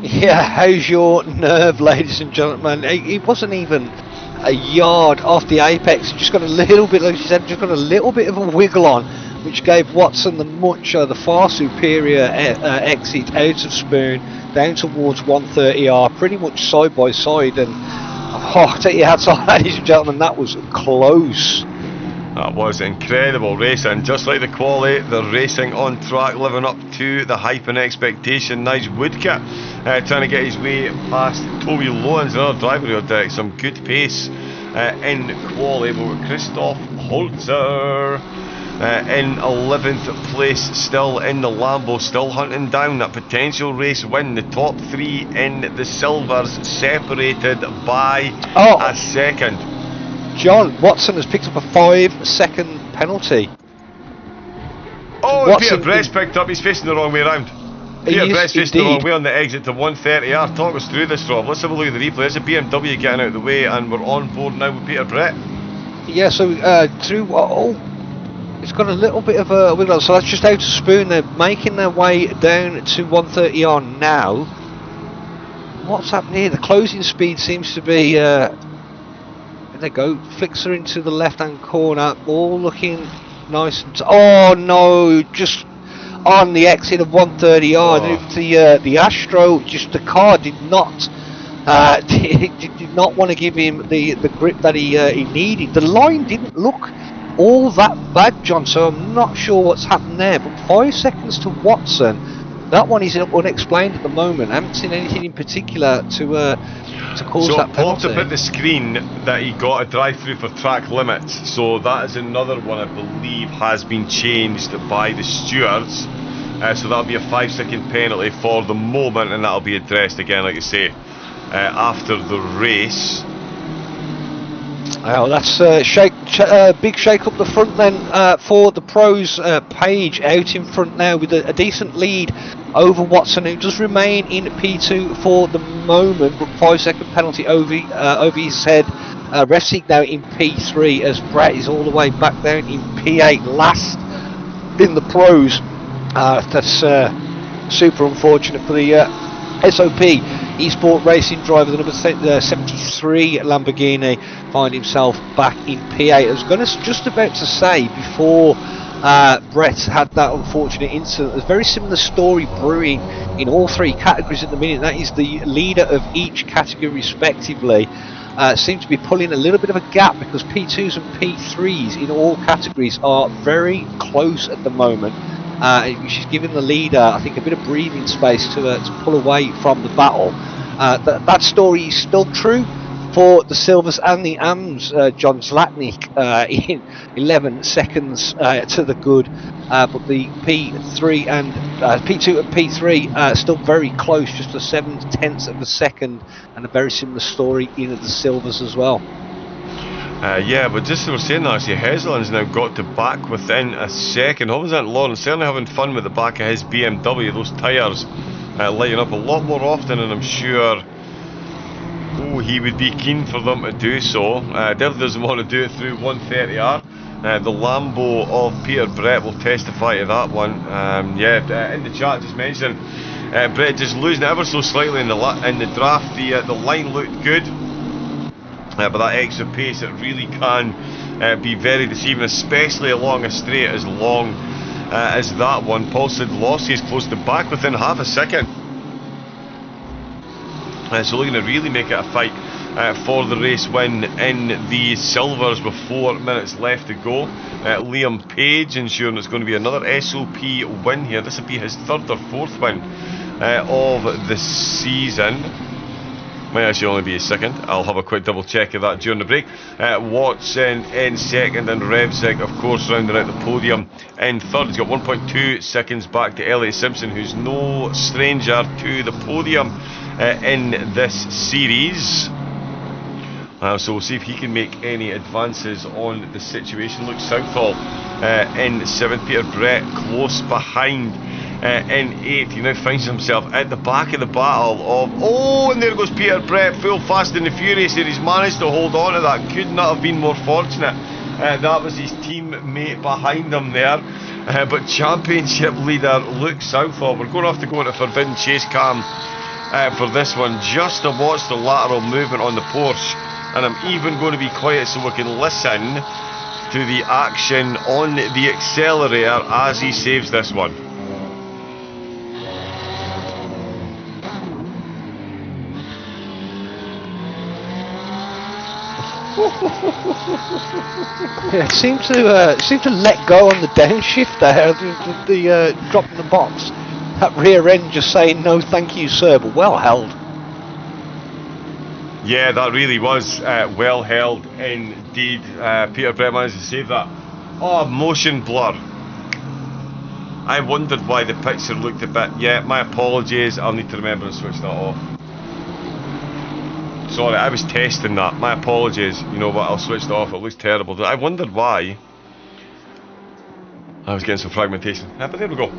Yeah, how's your nerve, ladies and gentlemen? He wasn't even a yard off the apex. He just got a little bit, like you said, just got a little bit of a wiggle on, which gave Watson the far superior exit out of Spoon down towards 130R, pretty much side by side. And oh, take your hats off, ladies and gentlemen, that was close. That was incredible racing. Just like the quali, the racing on track, living up to the hype and expectation. Nice Woodcut trying to get his way past Toby Lowens, another driver who had some good pace in quali. We've got Christoph Holzer in 11th place, still in the Lambo, still hunting down that potential race win. The top three in the silvers separated by a second. John, Watson has picked up a 5-second penalty. Oh, Peter Brett's picked up, he's facing the wrong way around. Peter Brett's facing the wrong way on the exit to 130R. Talk us through this, Rob. Let's have a look at the replay. There's a BMW getting out of the way, and we're on board now with Peter Brett. Yeah, so through, it's got a little bit of a wiggle, so that's just out of Spoon. They're making their way down to 130R now. What's happening here? The closing speed seems to be, there they go, flicks her into the left hand corner, all looking nice and oh no, just on the exit of 130R. The Astro, just the car did not did not want to give him the grip that he needed. The line didn't look all that bad, John, so I'm not sure what's happened there, but 5 seconds to Watson, that one is unexplained at the moment. I haven't seen anything in particular to cause that penalty. So popped up at the screen that he got a drive-through for track limits, so that is another one I believe has been changed by the stewards, so that'll be a 5-second penalty for the moment, and that'll be addressed again, like you say, after the race. Oh, that's big shake up the front then for the pros. Page out in front now with a decent lead over Watson, who does remain in P2 for the moment, but 5-second penalty over his head. Resting now in P3 as Brett is all the way back down in P8, last in the pros. That's super unfortunate for the SOP Esport Racing driver, the number 73 Lamborghini, find himself back in P8. I was just about to say before Brett had that unfortunate incident, there's a very similar story brewing in all three categories at the minute. That is the leader of each category respectively seem to be pulling a little bit of a gap, because P2s and P3s in all categories are very close at the moment. Which is giving the leader, I think, a bit of breathing space to pull away from the battle. That story is still true. For the silvers and the AMs, John Zlatnik in 11 seconds to the good, but the P3 and P2 and P3 still very close, just a 7/10 of a second, and a very similar story in the silvers as well. Yeah, but just as we're saying that, actually, Heslin's now got to back within a second. What was that, Lawrence? Certainly having fun with the back of his BMW. Those tyres lighting up a lot more often, and I'm sure he would be keen for them to do so. Definitely doesn't want to do it through 130R. The Lambo of Peter Brett will testify to that one. Yeah, in the chat just mentioned Brett just losing ever so slightly in the draft. The line looked good. But that extra pace, it really can be very deceiving, especially along a straight as long as that one. Paul Sidlowski is close to back within half a second. So looking to really make it a fight for the race win in the silvers with 4 minutes left to go. Liam Page ensuring it's going to be another SOP win here. This will be his 3rd or 4th win of the season. Might actually only be his 2nd. I'll have a quick double check of that during the break. Watson in 2nd, and Revzig, of course, rounding out the podium in 3rd. He's got 1.2 seconds back to Elliot Simpson, who's no stranger to the podium in this series. So we'll see if he can make any advances on the situation. Look, Southall in 7th, Peter Brett close behind in 8th. He now finds himself at the back of the battle of... Oh, and there goes Peter Brett, full Fast and the Furious here. He's managed to hold on to that. Could not have been more fortunate. That was his teammate behind him there. But championship leader Luke Southall. We're going to have to go into Forbidden Chase Cam for this one, just to watch the lateral movement on the Porsche. And I'm even going to be quiet so we can listen to the action on the accelerator as he saves this one. Yeah, seemed to let go on the downshift there, the drop in the box. That rear end just saying no thank you sir, but well held. Yeah, that really was well held indeed. Peter Brett managed to save that. Oh, motion blur. I wondered why the picture looked a bit... Yeah, my apologies, I'll need to remember to switch that off. Sorry, I was testing that. My apologies. You know what, I'll switch it off. It looks terrible. I wondered why. I was getting some fragmentation. But there we go.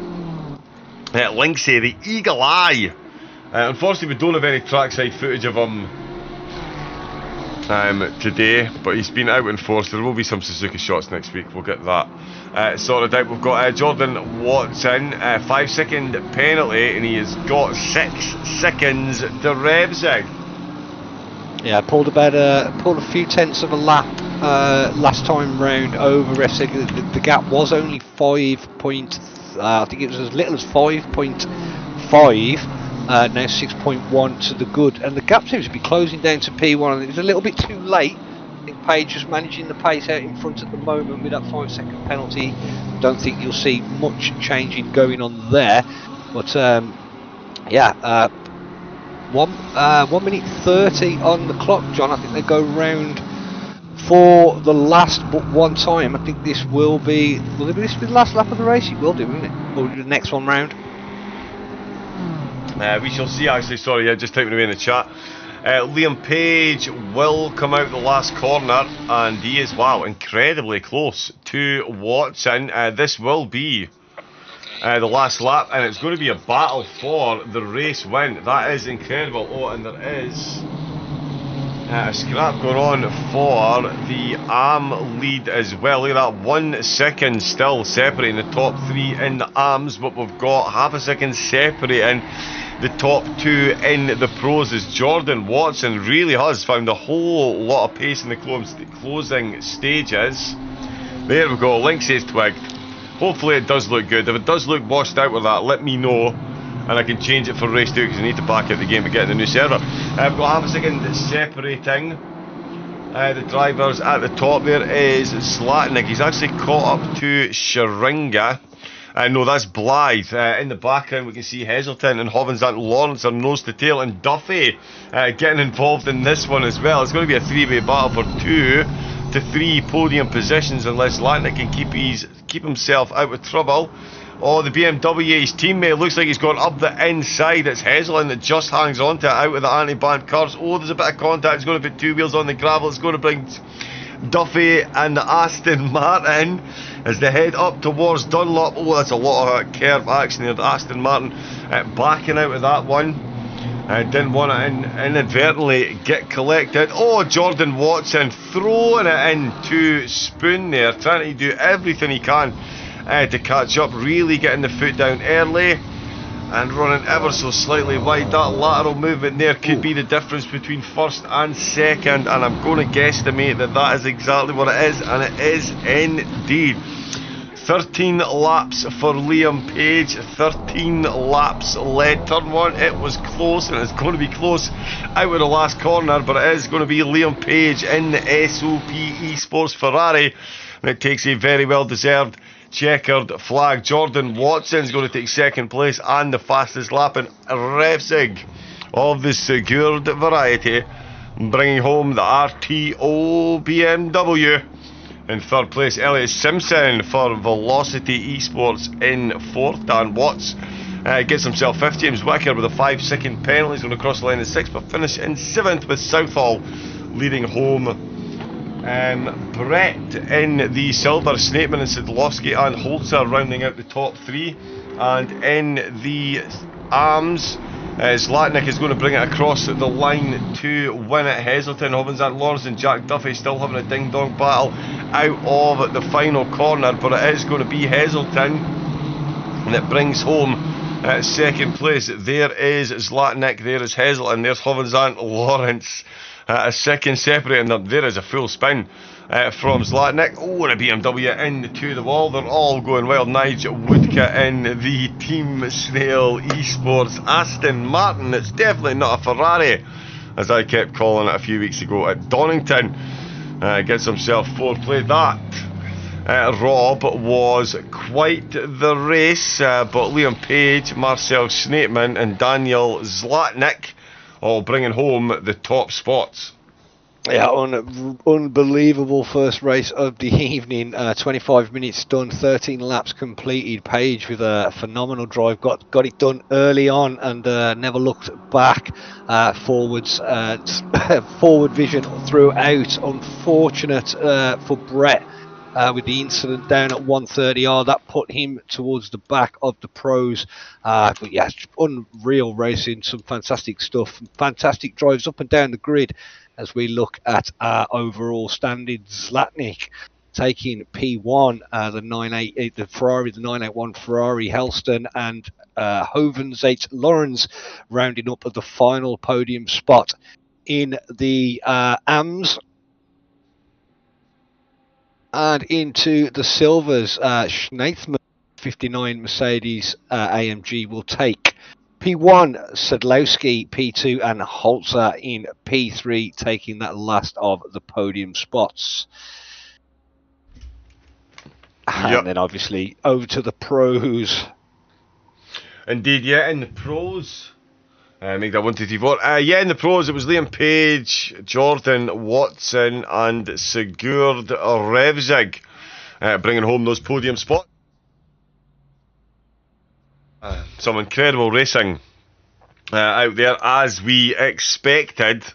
Linksay, the Eagle Eye. Unfortunately, we don't have any trackside footage of him today, but he's been out in force. There will be some Suzuka shots next week. We'll get that sorted out. We've got Jordan Watson, 5-second penalty, and he has got 6 seconds to Revzig. Yeah, pulled a few tenths of a lap last time round over Revzig. The gap was only 5 point. I think it was as little as 5.5. Now 6.1 to the good, and the gap seems to be closing down to P1. And it was a little bit too late. I think Page is managing the pace out in front at the moment with that 5-second penalty. Don't think you'll see much changing going on there, but yeah. 1 minute 30 on the clock, John. I think they go round for the last but one time. I think this will be this be the last lap of the race? It will do, won't it? Or the next one round? We shall see, actually. Sorry, yeah, just typing away in the chat. Liam Page will come out the last corner, and he is, wow, incredibly close to Watson. This will be the last lap, and it's going to be a battle for the race win. That is incredible. Oh, and there is a scrap going on for the AM lead as well. Look at that, 1 second still separating the top 3 in the AMs, but we've got half a second separating the top 2 in the pros, as Jordan Watson really has found a whole lot of pace in the closing stages. There we go, Linksay's twigged. Hopefully it does look good. If it does look washed out with that, let me know, and I can change it for race 2, because I need to back out the game to get the new server. I've got half a second separating the drivers. At the top there is Zlatnik. He's actually caught up to Sharinga. No, that's Blythe. In the background, we can see Heselton and Hovens and Lawrence are nose to tail, and Duffy getting involved in this one as well. It's going to be a three-way battle for 2 to 3 podium positions unless Latnick can keep himself out of trouble. Oh, the BMW, his teammate looks like he's gone up the inside. It's Heselton that just hangs on to it out of the anti-ban cars. Oh, there's a bit of contact. It's going to put 2 wheels on the gravel. It's going to bring Duffy and the Aston Martin as they head up towards Dunlop. Oh, that's a lot of curve action there. The Aston Martin backing out of that one. Didn't want to inadvertently get collected. Oh, Jordan Watson throwing it into Spoon there, trying to do everything he can to catch up, really getting the foot down early and running ever so slightly wide. That lateral movement there could be the difference between first and second, and I'm going to guesstimate that that is exactly what it is, and it is indeed. 13 laps for Liam Page, 13 laps led. Turn 1, it was close, and it's going to be close out of the last corner, but it is going to be Liam Page in the SOP Esports Ferrari, and it takes a very well deserved checkered flag. Jordan Watson's going to take second place and the fastest lap in Revsig of the secured variety, bringing home the RTO BMW. In third place, Elliot Simpson for Velocity Esports in fourth. Dan Watts gets himself fifth. James Wicker with a 5-second penalty. He's going to cross the line in sixth, but finish in seventh with Southall leading home. Brett in the silver, Snapeman and Sidlowski and Holzer rounding out the top 3. And in the arms, Zlatnik is going to bring it across the line to win it. Heselton, Hovens and Lawrence and Jack Duffy still having a ding-dong battle out of the final corner, but it is going to be Heselton that brings home second place. There is Zlatnik, there is Heselton, there's Hovens and Lawrence. A second separating them. There is a full spin from Zlatnik. Oh, and a BMW into the wall. They're all going wild. Nigel Woodka in the Team Snail Esports Aston Martin. It's definitely not a Ferrari, as I kept calling it a few weeks ago at Donington. Gets himself fourth place. That, Rob, was quite the race. But Liam Page, Marcel Snapeman and Daniel Zlatnik all bringing home the top spots. Yeah, unbelievable first race of the evening. 25 minutes done, 13 laps completed. Page with a phenomenal drive, got it done early on and never looked back. Forwards, forward vision throughout. Unfortunate for Brett with the incident down at 130R. That put him towards the back of the pros. But yeah, unreal racing, some fantastic stuff, fantastic drives up and down the grid as we look at our overall standings. Zlatnik taking P1, the Ferrari, the 981 Ferrari Helston, and Hovens 8 Lawrence rounding up at the final podium spot. In the AMS, and into the silvers, Schneithman 59 Mercedes AMG will take P1, Sadlowski P2, and Holzer in P3, taking that last of the podium spots. And then obviously over to the pros. Indeed, yeah, in the pros. Make that 1, 2, 3, 4. Yeah, in the pros, it was Liam Page, Jordan Watson, and Sigurd Revzig bringing home those podium spots. Some incredible racing out there, as we expected,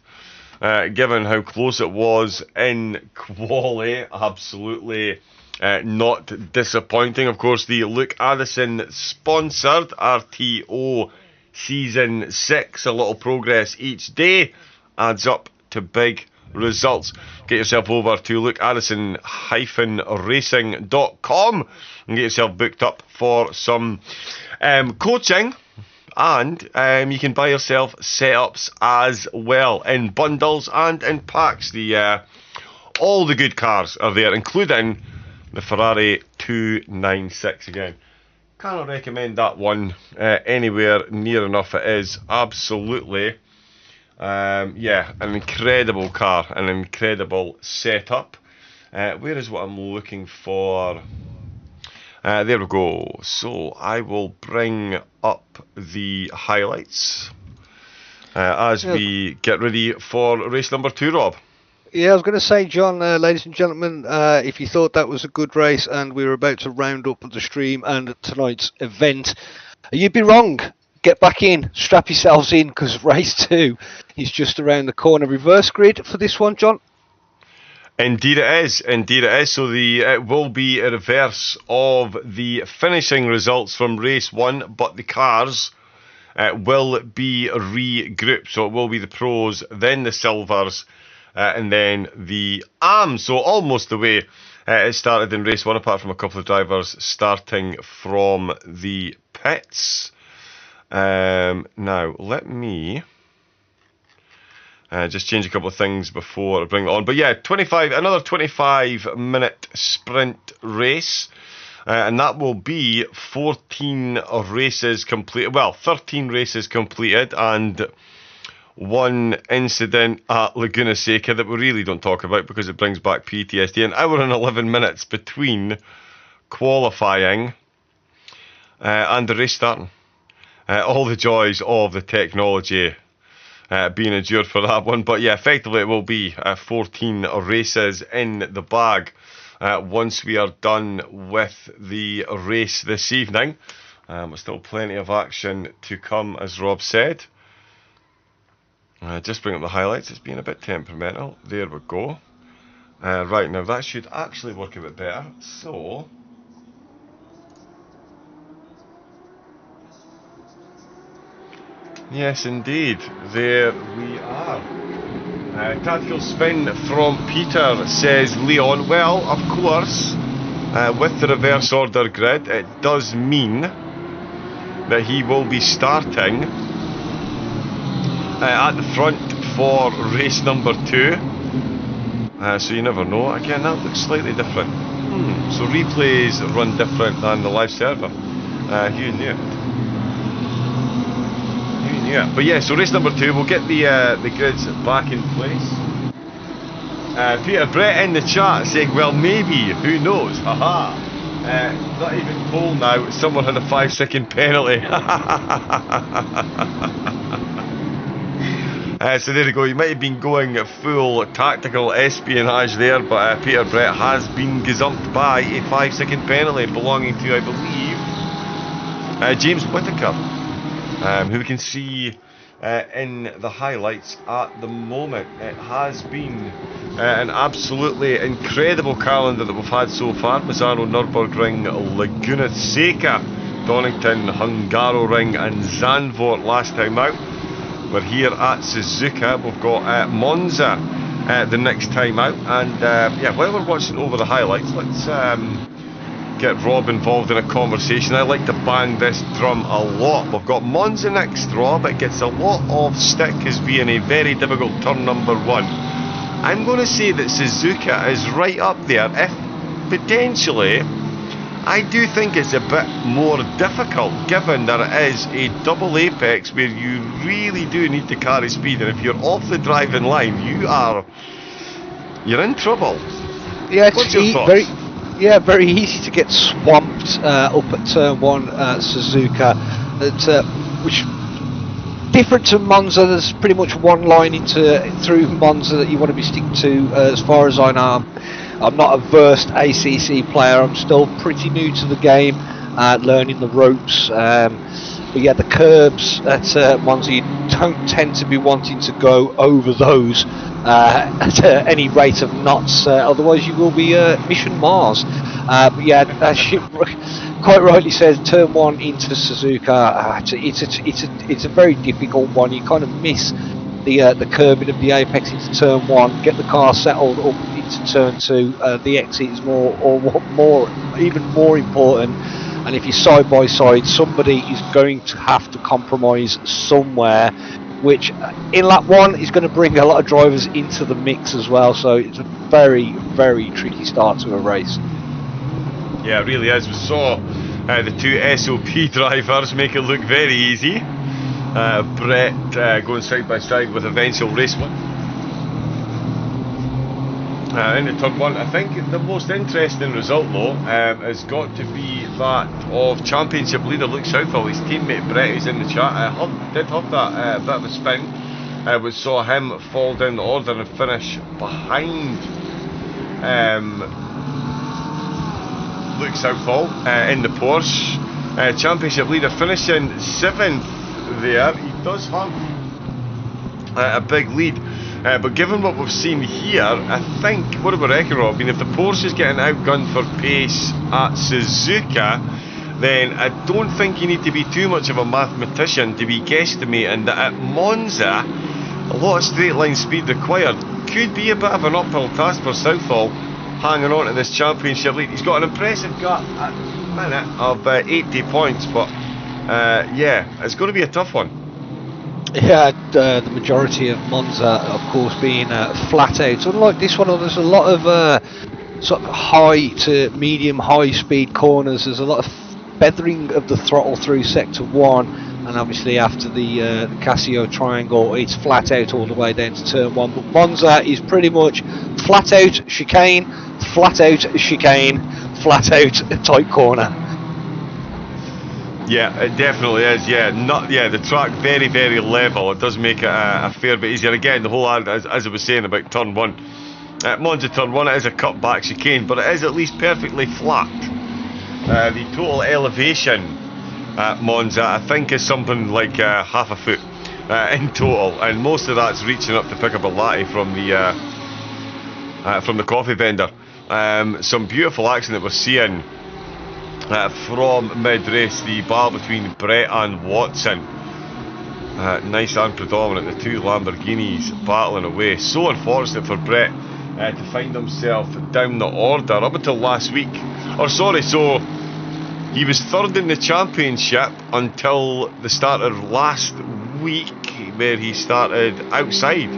given how close it was in quali. Absolutely not disappointing. Of course, the Luke Addison sponsored RTO Season 6, a little progress each day adds up to big results. Get yourself over to lukeaddison-racing.com and get yourself booked up for some coaching, and you can buy yourself setups as well in bundles and in packs. All the good cars are there, including the Ferrari 296 again. Cannot recommend that one anywhere near enough. It is absolutely, yeah, an incredible car, an incredible setup. Where is what I'm looking for? There we go. So I will bring up the highlights as we get ready for race number 2, Rob. Yeah, I was going to say, John, ladies and gentlemen, if you thought that was a good race and we were about to round up the stream and tonight's event, you'd be wrong. Get back in, strap yourselves in, because race 2 is just around the corner. Reverse grid for this one, John? Indeed it is. Indeed it is. So it will be a reverse of the finishing results from race 1, but the cars will be regrouped. So it will be the pros, then the silvers, and then the AMs. So almost the way it started in race 1, apart from a couple of drivers starting from the pits. Now, let me just change a couple of things before I bring it on. But yeah, another 25-minute sprint race. And that will be 14 races completed. Well, 13 races completed and one incident at Laguna Seca that we really don't talk about because it brings back PTSD. An hour and 11 minutes between qualifying and the race starting. All the joys of the technology being endured for that one. But yeah, effectively it will be 14 races in the bag once we are done with the race this evening. There's still plenty of action to come, as Rob said. Just bring up the highlights. It's been a bit temperamental. There we go. Right, now that should actually work a bit better. So yes, indeed. There we are. Tactical spin from Peter, says Leon. Well, of course, with the reverse order grid, it does mean that he will be starting at the front for race number 2. So you never know. Again, that looks slightly different. So replays run different than the live server. Who knew? Yeah, but yeah, so race number 2, we'll get the grids back in place. Peter Brett in the chat saying, well, maybe, who knows? Haha. Not even poll now, someone had a 5-second penalty. So there you go, you might have been going full tactical espionage there, but Peter Brett has been gazumped by a 5-second penalty belonging to, I believe, James Whittaker. Who we can see in the highlights at the moment. It has been an absolutely incredible calendar that we've had so far. Misano, Nürburgring, Laguna Seca, Donington, Hungaroring and Zandvoort last time out. We're here at Suzuka. We've got Monza the next time out. And yeah, while we're watching over the highlights, let's get Rob involved in a conversation. I like to bang this drum a lot. We've got Monza next, Rob. It gets a lot of stick as being a very difficult turn number 1. I'm going to say that Suzuka is right up there. If potentially, I do think it's a bit more difficult, given that it is a double apex where you really do need to carry speed, and if you're off the driving line, you're in trouble. Yeah, what's your thoughts? Very easy to get swamped up at turn 1 Suzuka. Which different to Monza. There's pretty much one line through Monza that you want to be sticking to. As far as I know, I'm not a versed ACC player. I'm still pretty new to the game, learning the ropes. But yeah, the curbs at Monza, you don't tend to be wanting to go over those at any rate of knots, otherwise you will be Mission Mars. But yeah, as she quite rightly says, turn 1 into Suzuka, it's a very difficult one. You kind of miss the curbing of the apex into turn 1, get the car settled up into turn 2. The exit is even more important. And if you're side by side, somebody is going to have to compromise somewhere, which in lap 1 is going to bring a lot of drivers into the mix as well. So it's a very, very tricky start to a race. Yeah, it really is. We saw the 2 SOP drivers make it look very easy. Brett going side by side with eventual race win. into turn 1. I think the most interesting result though has got to be that of championship leader Luke Southall. His teammate Brett is in the chat. Did have that bit of a spin, which saw him fall down the order and finish behind Luke Southall in the Porsche. Championship leader finishing 7th there. He does have a big lead. But given what we've seen here, I think, what do we reckon, Rob? I mean, if the Porsche is getting outgunned for pace at Suzuka, then I don't think you need to be too much of a mathematician to be guesstimating that at Monza, a lot of straight line speed required. Could be a bit of an uphill task for Southall hanging on to this championship lead. He's got an impressive gap at the minute of 80 points, but yeah, it's going to be a tough one. Yeah, the majority of Monza, of course, being flat out. Unlike this one, there's a lot of sort of high to medium high speed corners. There's a lot of feathering of the throttle through sector 1, and obviously after the Casio triangle, it's flat out all the way down to turn 1. But Monza is pretty much flat out chicane, flat out chicane, flat out tight corner. Yeah, it definitely is. Yeah, the track very, very level. It does make it a fair bit easier. Again, the whole, as I was saying about turn 1, Monza turn 1, it is a cut back chicane, but it is at least perfectly flat. The total elevation at Monza, I think, is something like half a foot in total, and most of that's reaching up to pick up a latte from the coffee vendor. Some beautiful action that we're seeing from mid-race, the battle between Brett and Watson. Nice and predominant, the two Lamborghinis battling away. So unfortunate for Brett to find himself down the order up until last week. So he was third in the championship until the start of last week, where he started outside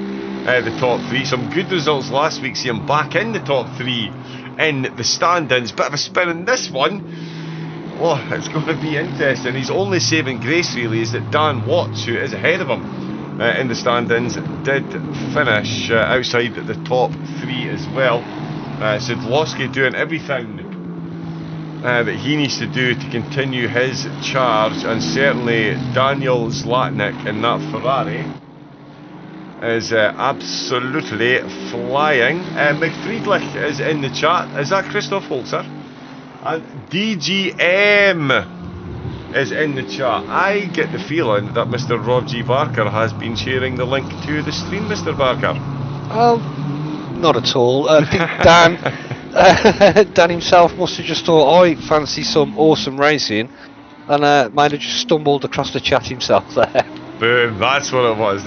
the top 3. Some good results last week, see him back in the top 3 in the stand-ins. Bit of a spin in this one. Oh, it's going to be interesting. His only saving grace really is that Dan Watts, who is ahead of him in the stand-ins, did finish outside the top 3 as well. Sidlowski doing everything that he needs to do to continue his charge, and certainly Daniel Zlatnik in that Ferrari is absolutely flying. McFriedlich is in the chat. Is that Christoph Holzer? And DGM is in the chat. I get the feeling that Mr. Rob G. Barker has been sharing the link to the stream, Mr. Barker. Not at all. I think Dan Dan himself must have just thought, I fancy some awesome racing, and might have just stumbled across the chat himself there. Boom, that's what it was.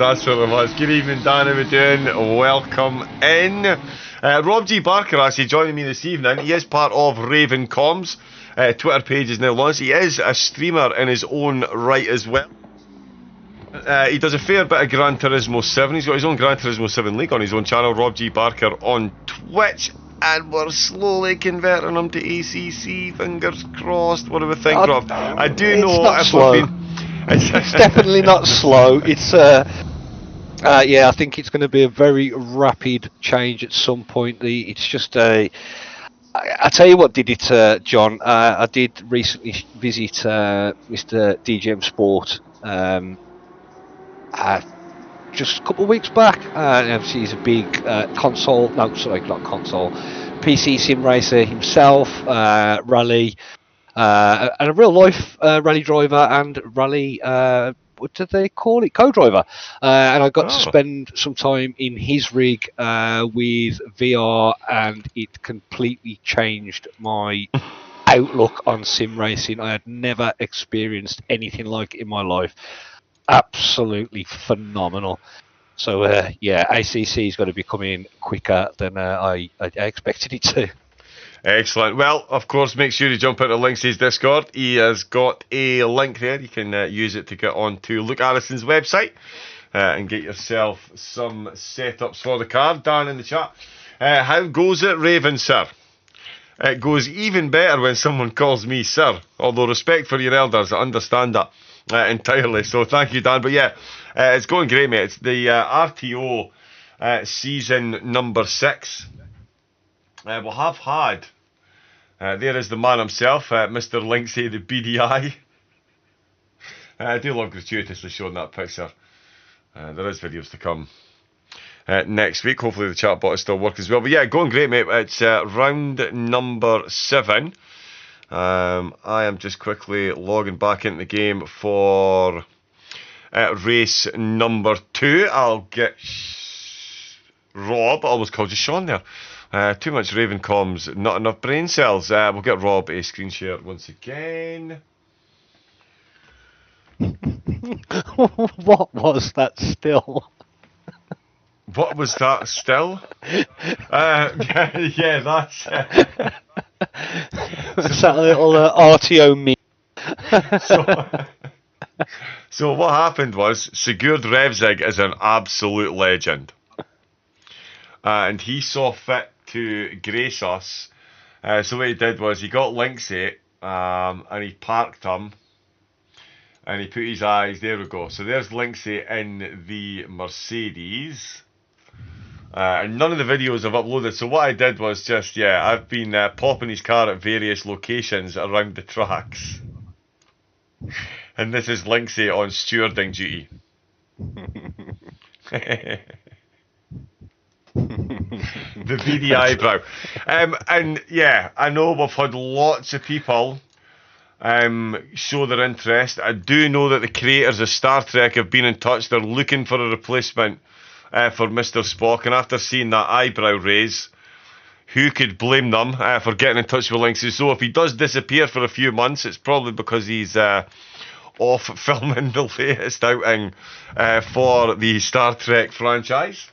Good evening, Dan, how are we doing? Welcome in. Rob G. Barker actually joining me this evening. He is part of Raven Comms. Twitter page is now launched. He is a streamer in his own right as well. He does a fair bit of Gran Turismo 7. He's got his own Gran Turismo 7 League on his own channel, Rob G. Barker on Twitch. And we're slowly converting him to ACC, fingers crossed. What do we think, Rob? I do know not slow. It's definitely not slow. It's yeah, I think it's going to be a very rapid change at some point. It's just a. I tell you what did it, John. I did recently visit Mr. DGM Sport just a couple of weeks back. And obviously he's a big PC sim racer himself, rally, and a real life rally driver and rally. What do they call it? Co-driver. And I got to spend some time in his rig with VR, and it completely changed my outlook on sim racing. I had never experienced anything like it in my life. Absolutely phenomenal. So yeah, ACC is going to be coming quicker than I expected it to. Excellent. Well, of course, make sure you jump into Lynx's Discord. He has got a link there. You can use it to get on to Luke Addison's website and get yourself some setups for the car. Dan in the chat. How goes it, Raven, sir? It goes even better when someone calls me sir. Although respect for your elders, I understand that entirely. So thank you, Dan. But yeah, it's going great, mate. It's the RTO season number 6. we have had, there is the man himself, Mr. Linksay, the BDI. I do love gratuitously showing that picture. There is videos to come next week. Hopefully the chat bot is still working as well. But yeah, going great, mate. It's round number 7. I am just quickly logging back into the game for race number 2. I'll get Rob. I almost called you Sean there. Too much Raven comms, not enough brain cells. We'll get Rob a screen share once again. What was that still? What was that still? Yeah, that's It's that little RTO meme. So what happened was, Sigurd Revzig is an absolute legend. And he saw fit to grace us. So what he did was, he got Linksay, and he parked him. And he put his eyes, there we go. So there's Linksay in the Mercedes. And none of the videos I've uploaded. So what I did was just, I've been popping his car at various locations around the tracks. And this is Linksay on stewarding duty. The beady eyebrow. And yeah, I know we've had lots of people show their interest. I do know that the creators of Star Trek have been in touch. They're looking for a replacement for Mr. Spock, and after seeing that eyebrow raise, who could blame them for getting in touch with Linksay? So if he does disappear for a few months, it's probably because he's off filming the latest outing for the Star Trek franchise.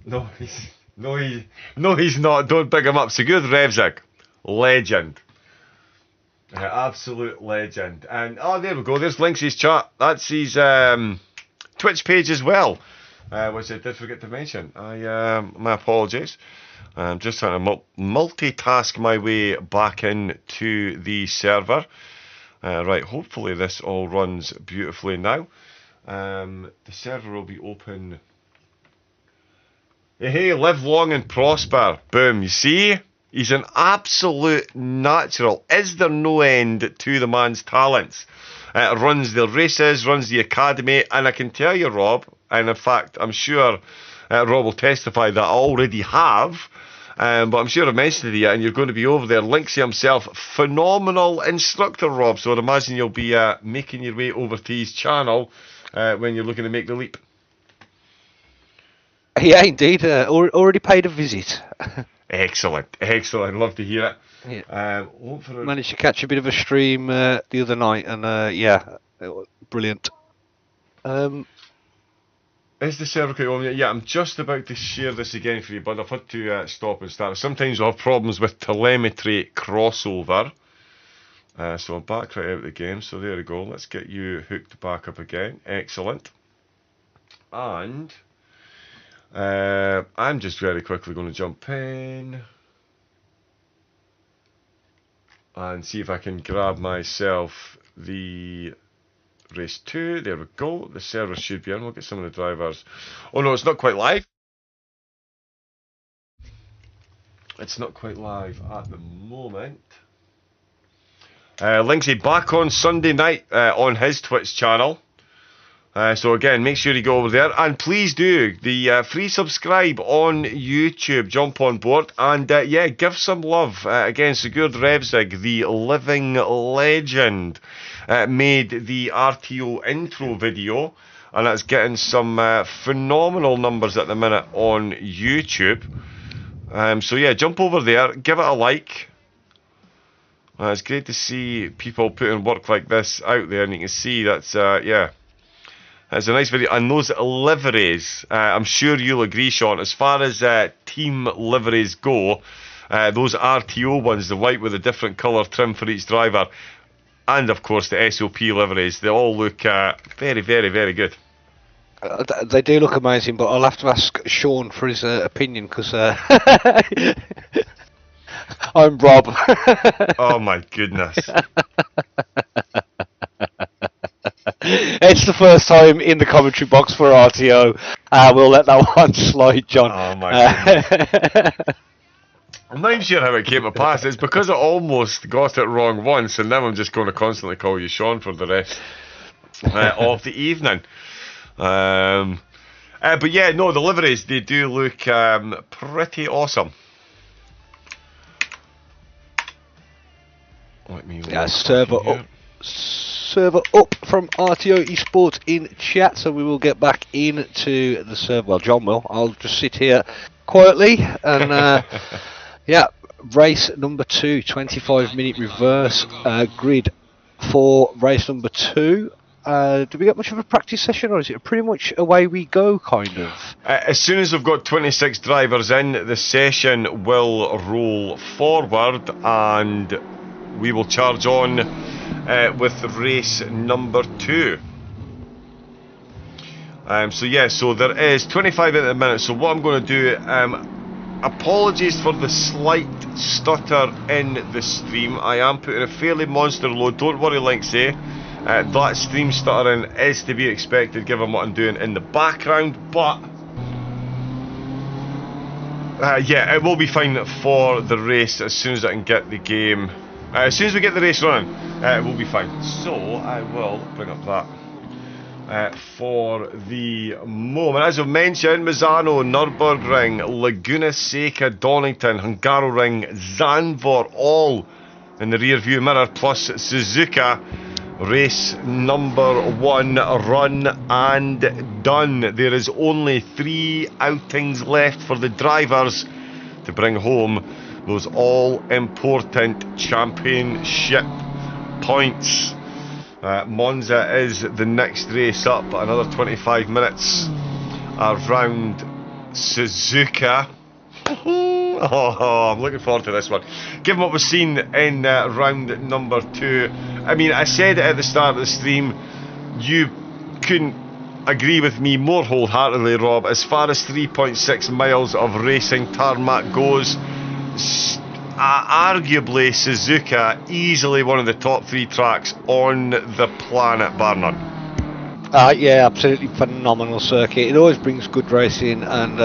No, he's not. Don't big him up. Sigurd Revzig, legend. Absolute legend. And oh, there we go. There's Linksay's chat. That's his Twitch page as well, which I did forget to mention. My apologies. I'm just trying to multitask my way back into the server. Right, hopefully this all runs beautifully now. The server will be open. Hey, live long and prosper. Boom, you see? He's an absolute natural. Is there no end to the man's talents? Runs the races, runs the academy, and I can tell you, Rob, and in fact, I'm sure Rob will testify that I already have, but I'm sure I mentioned it yet, and you're going to be over there. Linksay himself, phenomenal instructor, Rob, so I'd imagine you'll be making your way over to his channel when you're looking to make the leap. Yeah, indeed. Already paid a visit. Excellent, excellent. Love to hear it. Yeah. Managed to catch a bit of a stream the other night, and yeah, brilliant. Is the server quite on? Yeah, I'm just about to share this again for you, but I've had to stop and start. Sometimes we'll have problems with telemetry crossover. So I'm back right out of the game. So there we go. Let's get you hooked back up again. Excellent. And I'm just very quickly going to jump in and see if I can grab myself the race 2. There we go. The server should be in. We'll get some of the drivers. Oh no, it's not quite live. It's not quite live at the moment. Linksay back on Sunday night on his Twitch channel. So again, make sure you go over there, and please do the free subscribe on YouTube. Jump on board, and yeah, give some love. Again, Sigurd Revzig, the living legend, made the RTO intro video, and that's getting some phenomenal numbers at the minute on YouTube. So yeah, jump over there, give it a like. It's great to see people putting work like this out there, and you can see that's yeah. It's a nice video, and those liveries, I'm sure you'll agree, Sean, as far as team liveries go, those RTO ones, the white with a different colour trim for each driver, and of course the SOP liveries, they all look very, very, very good. They do look amazing, but I'll have to ask Sean for his opinion, because I'm Rob. Oh my goodness. It's the first time in the commentary box for RTO, We'll let that one slide, John. Oh my goodness. I'm not even sure how it came to pass. It's because I almost got it wrong once, and now I'm just going to constantly call you Sean for the rest of the evening. But yeah, no, the liveries, they do look pretty awesome. Let me server up from RTO Esports in chat, so we will get back into the server. Well, John will. I'll just sit here quietly and yeah, race number 2, 25-minute reverse grid for race number 2. Do we get much of a practice session, or is it pretty much away we go, kind of? As soon as we've got 26 drivers in, the session will roll forward and we will charge on with race number 2. So yeah, so there is 25 at the minute. So what I'm going to do, apologies for the slight stutter in the stream. I am putting a fairly monster load. Don't worry, like say, that stream stuttering is to be expected given what I'm doing in the background. But yeah, it will be fine for the race as soon as I can get the game. As soon as we get the race running, it will be fine. So I will bring up that for the moment. As I've mentioned, Misano, Nürburgring, Laguna Seca, Donington, Hungaroring, Zandvoort, all in the rear view mirror, plus Suzuka. Race number 1 run and done. There is only 3 outings left for the drivers to bring home those all-important championship points. Monza is the next race up, another 25 minutes around Suzuka. Oh, I'm looking forward to this one. Given what we've seen in round number 2, I mean, I said it at the start of the stream, you couldn't agree with me more wholeheartedly, Rob. As far as 3.6 miles of racing tarmac goes, arguably Suzuka easily one of the top 3 tracks on the planet, bar none. Yeah, absolutely phenomenal circuit. It always brings good racing, and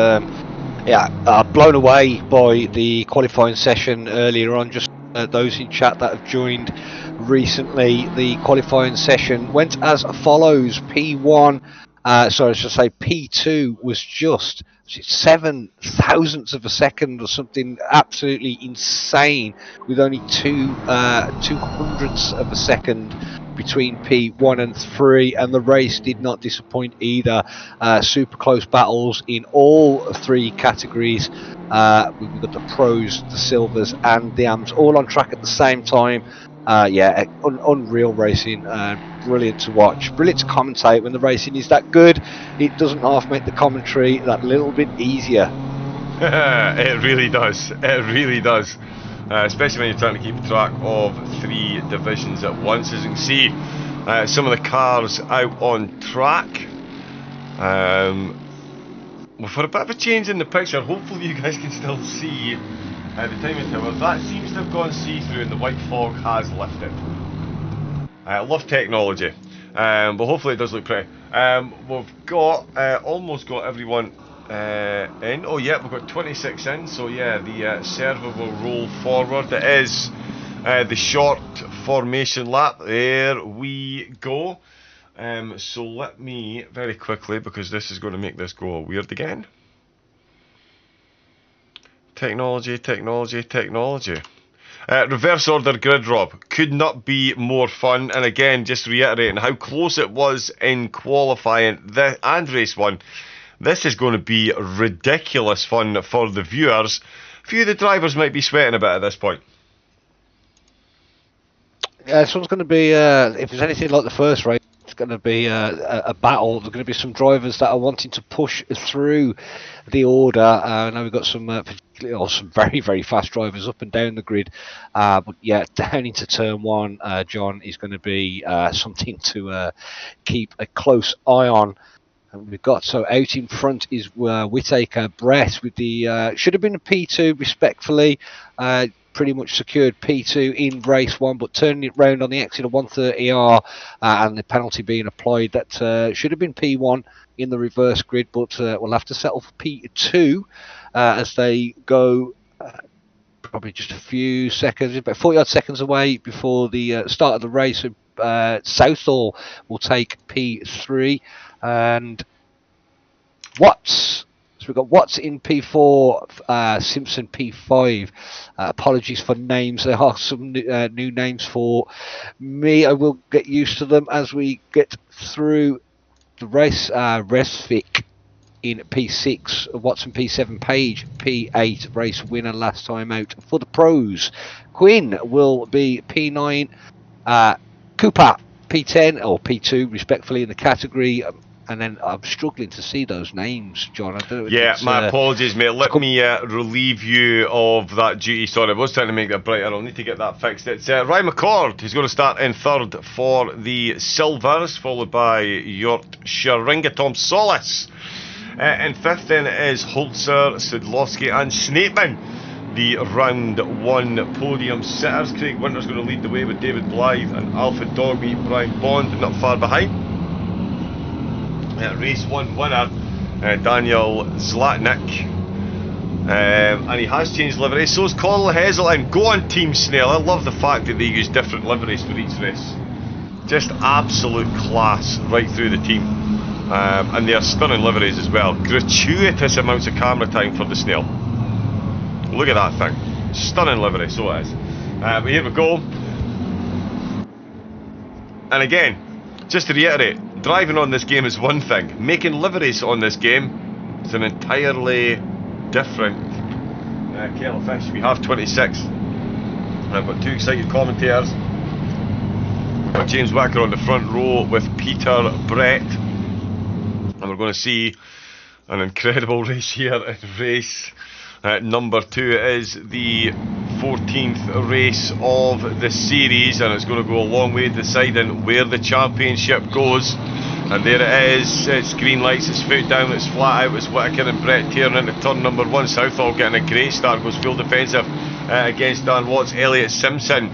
yeah, blown away by the qualifying session earlier on. Just those in chat that have joined recently, the qualifying session went as follows. P1, sorry, I should say P2 was just 7 thousandths of a second or something absolutely insane, with only 2 hundredths of a second between P1 and 3, and the race did not disappoint either. Super close battles in all 3 categories. We've got the pros, the silvers and the AMs all on track at the same time. Yeah, unreal racing, brilliant to watch, brilliant to commentate. When the racing is that good, it doesn't half make the commentary that little bit easier. It really does, it really does. Especially when you're trying to keep track of 3 divisions at once. As you can see, some of the cars out on track. Well, for a bit of a change in the picture, hopefully you guys can still see the timing tower. That seems to have gone see-through and the white fog has lifted. I love technology, but hopefully it does look pretty. We've got almost got everyone in. Oh yeah, we've got 26 in, so yeah, the server will roll forward. It is the short formation lap. There we go. So let me very quickly, because this is going to make this go weird again. Technology, technology, technology. Reverse order grid, Rob, could not be more fun. And again, just reiterating how close it was in qualifying and race 1. This is going to be ridiculous fun for the viewers. A few of the drivers might be sweating a bit at this point. Yeah, this one's going to be, if it's anything like the first race, it's going to be a battle. There's going to be some drivers that are wanting to push through the order. I know we've got some particularly some very, very fast drivers up and down the grid. But yeah, down into turn 1, John, is going to be something to keep a close eye on. And we've got, so out in front is Whittaker, Brett with the, should have been a P2 respectfully. pretty much secured P2 in race 1, but turning it round on the exit of 130R and the penalty being applied, that should have been P1 in the reverse grid, but we'll have to settle for P2 as they go probably just a few seconds, about 40 odd seconds away before the start of the race. Southall will take P3 and Watts. So we've got Watts in P4, Simpson P5. Apologies for names. There are some new names for me. I will get used to them as we get through the race. Resvik in P6, Watson P7, Page P8, race winner last time out for the pros. Quinn will be P9, Cooper P10 or P2 respectfully in the category. And then I'm struggling to see those names, John. I don't know. Yeah, my apologies, mate. Let me relieve you of that duty. Sorry, I was trying to make that brighter. I'll need to get that fixed. It's Ryan McCord who's going to start in third for the Silvers, followed by Yorkshire Ringer Tom Solis. In fifth then is Holzer, Sidlowski and Snapeman, the round 1 podium sitters. Craig Winter's going to lead the way with David Blythe and Alfred Dogby, Brian Bond not far behind. Race 1 winner, Daniel Zlatnik, and he has changed livery. So is Colin Heseltine. Go on Team Snail. I love the fact that they use different liveries for each race. Just absolute class right through the team, and they are stunning liveries as well. Gratuitous amounts of camera time for the Snail. Look at that thing, stunning livery, so it is. But here we go. And again, just to reiterate, driving on this game is one thing. Making liveries on this game is an entirely different kettle of fish. We have 26. And I've got 2 excited commentators. We've got James Whittaker on the front row with Peter Brett. And we're going to see an incredible race here in race number 2. It is the 14th race of the series, and it's going to go a long way deciding where the championship goes. And there it is. It's green lights, it's foot down, it's flat out. It's Whittaker and Brett tearing into turn number 1. Southall getting a great start, goes full defensive against Dan Watts. Elliot Simpson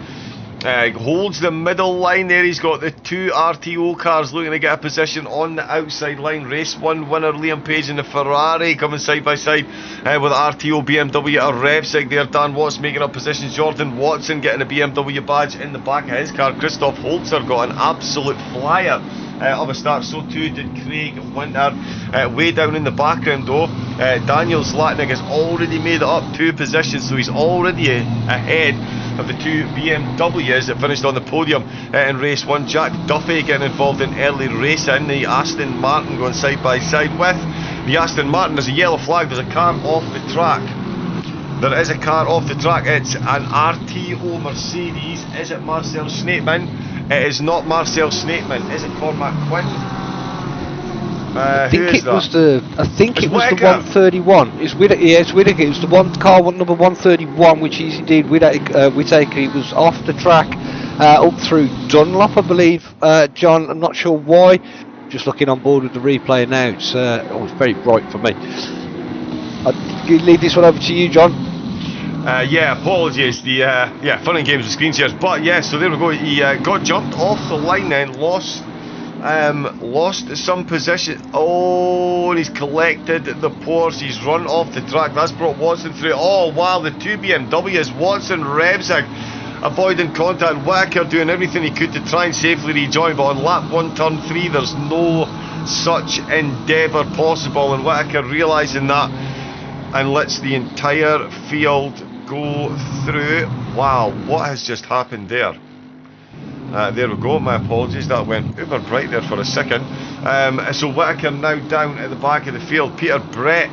holds the middle line there. He's got the 2 RTO cars looking to get a position on the outside line. Race 1 winner Liam Page in the Ferrari coming side by side with RTO BMW at a Revsig there. Dan Watts making up positions. Jordan Watson getting a BMW badge in the back of his car. Christoph Holzer got an absolute flyer of a start. So too did Craig Winter. Way down in the background though, Daniel Zlatnik has already made it up 2 positions, so he's already ahead of the 2 BMWs that finished on the podium in race 1. Jack Duffy getting involved in early racing. The Aston Martin going side by side with the Aston Martin. There's a yellow flag, there's a car off the track. There is a car off the track. It's an RTO Mercedes. Is it Marcel Snapeman? It is not Marcel Snapeman. Is it Cormac Quinn? I think it was the 131. It's Whittaker. Yeah, it's Whittaker. It was the car number 131, which is indeed Whittaker. He was off the track up through Dunlop, I believe. John, I'm not sure why. Just looking on board with the replay now. It's very bright for me. I'll leave this one over to you, John. Yeah, apologies. The fun and games with screen shares, but yeah. So there we go. He got jumped off the line, then lost some position. Oh, and he's collected the Porsche. He's run off the track. That's brought Watson through. Oh wow, the 2 BMWs. Watson, Revsig avoiding contact. Whittaker doing everything he could to try and safely rejoin, but on lap 1, turn 3, there's no such endeavour possible, and Whittaker realising that and lets the entire field go through. Wow, what has just happened there? There we go, my apologies, that went uber bright there for a second. So Whittaker now down at the back of the field. Peter Brett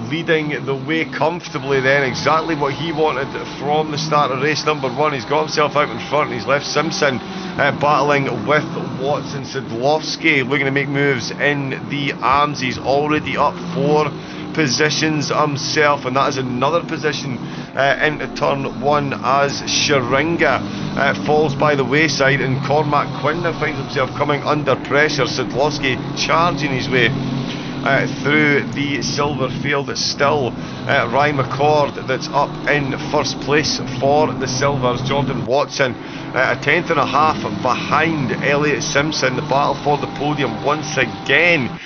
leading the way comfortably then, exactly what he wanted from the start of race number 1. He's got himself out in front, he's left Simpson battling with Watson. Sidlowski looking to make moves in the arms. He's already up 4 positions himself, and that is another position into turn 1 as Sharinga falls by the wayside, and Cormac Quinn finds himself coming under pressure. Sidlowski charging his way through the silver field. It's still Ryan McCord that's up in first place for the silvers. Jordan Watson a tenth and a half behind Elliot Simpson. The battle for the podium once again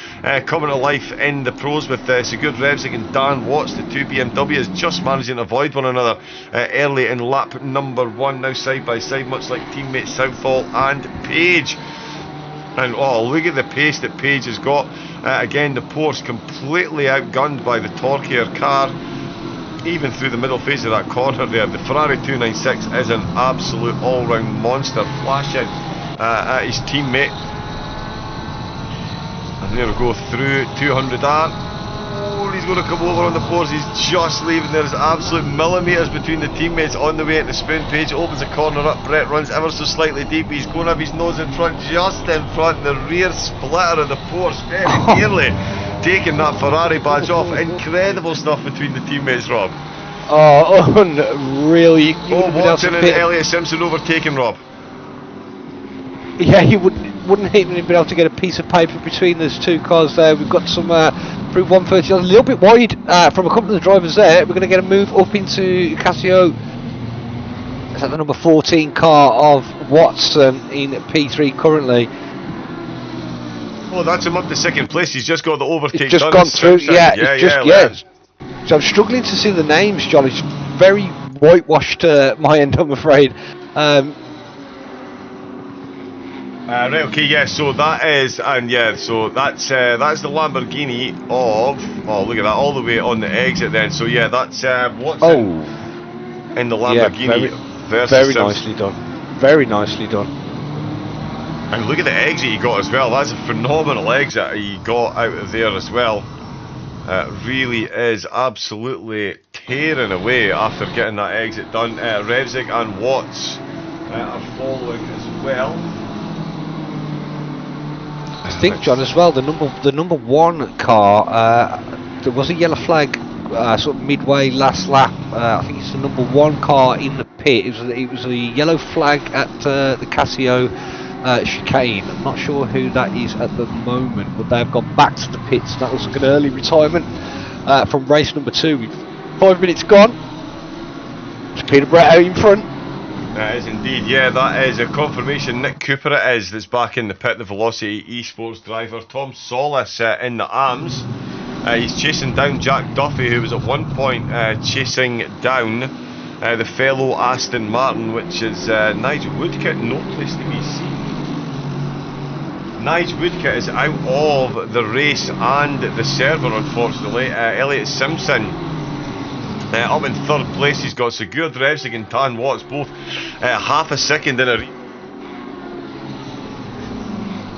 coming to life in the pros with Sigurd Revsig and Dan Watts. The two BMWs just managing to avoid one another early in lap number 1. Now side by side, much like teammates Southall and Page. And oh, look at the pace that Page has got. Again, the Porsche completely outgunned by the torquier car, even through the middle phase of that corner there. The Ferrari 296 is an absolute all-round monster, flashing at his teammate. And there we go through 200R. Oh, he's going to come over on the Porsche. He's just leaving. There's absolute millimetres between the teammates on the way at the spin. Page opens a corner up. Brett runs ever so slightly deep. He's going to have his nose in front, just in front. The rear splitter of the Porsche very nearly taking that Ferrari badge off. Incredible stuff between the teammates, Rob. Oh, unreal. Oh, Watson and Elliot Simpson overtaking, Rob. Yeah, you wouldn't even be able to get a piece of paper between those two cars there. We've got some through 130, a little bit wide from a couple of the drivers there. We're going to get a move up into Casio. Is that the number 14 car of Watson in P3 currently? Oh, that's him up to second place. He's just got the overtake. It's just gone through. Yeah. So I'm struggling to see the names, John. It's very whitewashed my end, I'm afraid. Right, okay, yeah, so that is, and yeah, so that's the Lamborghini of, oh look at that, all the way on the exit then. So yeah, that's Watson in the Lamborghini. Yeah, versus very nicely done. Very nicely done. And look at the exit he got as well. That's a phenomenal exit he got out of there as well. Really is absolutely tearing away after getting that exit done. Revsig and Watts are following as well. I think, John, as well, the number 1 car, there was a yellow flag sort of midway last lap. I think it's the number 1 car in the pit. It was a yellow flag at the Casio chicane. I'm not sure who that is at the moment, but they've gone back to the pits. That was like an early retirement from race number 2. With 5 minutes gone. It's Peter Brett out in front. That is indeed, yeah, that is a confirmation. Nick Cooper it is that's back in the pit, the Velocity eSports driver. Tom Solis in the arms. He's chasing down Jack Duffy, who was at one point chasing down the fellow Aston Martin, which is Nigel Woodcock. No place to be seen. Nigel Woodcock is out of the race and the server, unfortunately. Elliot Simpson up in third place. He's got Sigurd Revsig and Dan Watts both half a second in a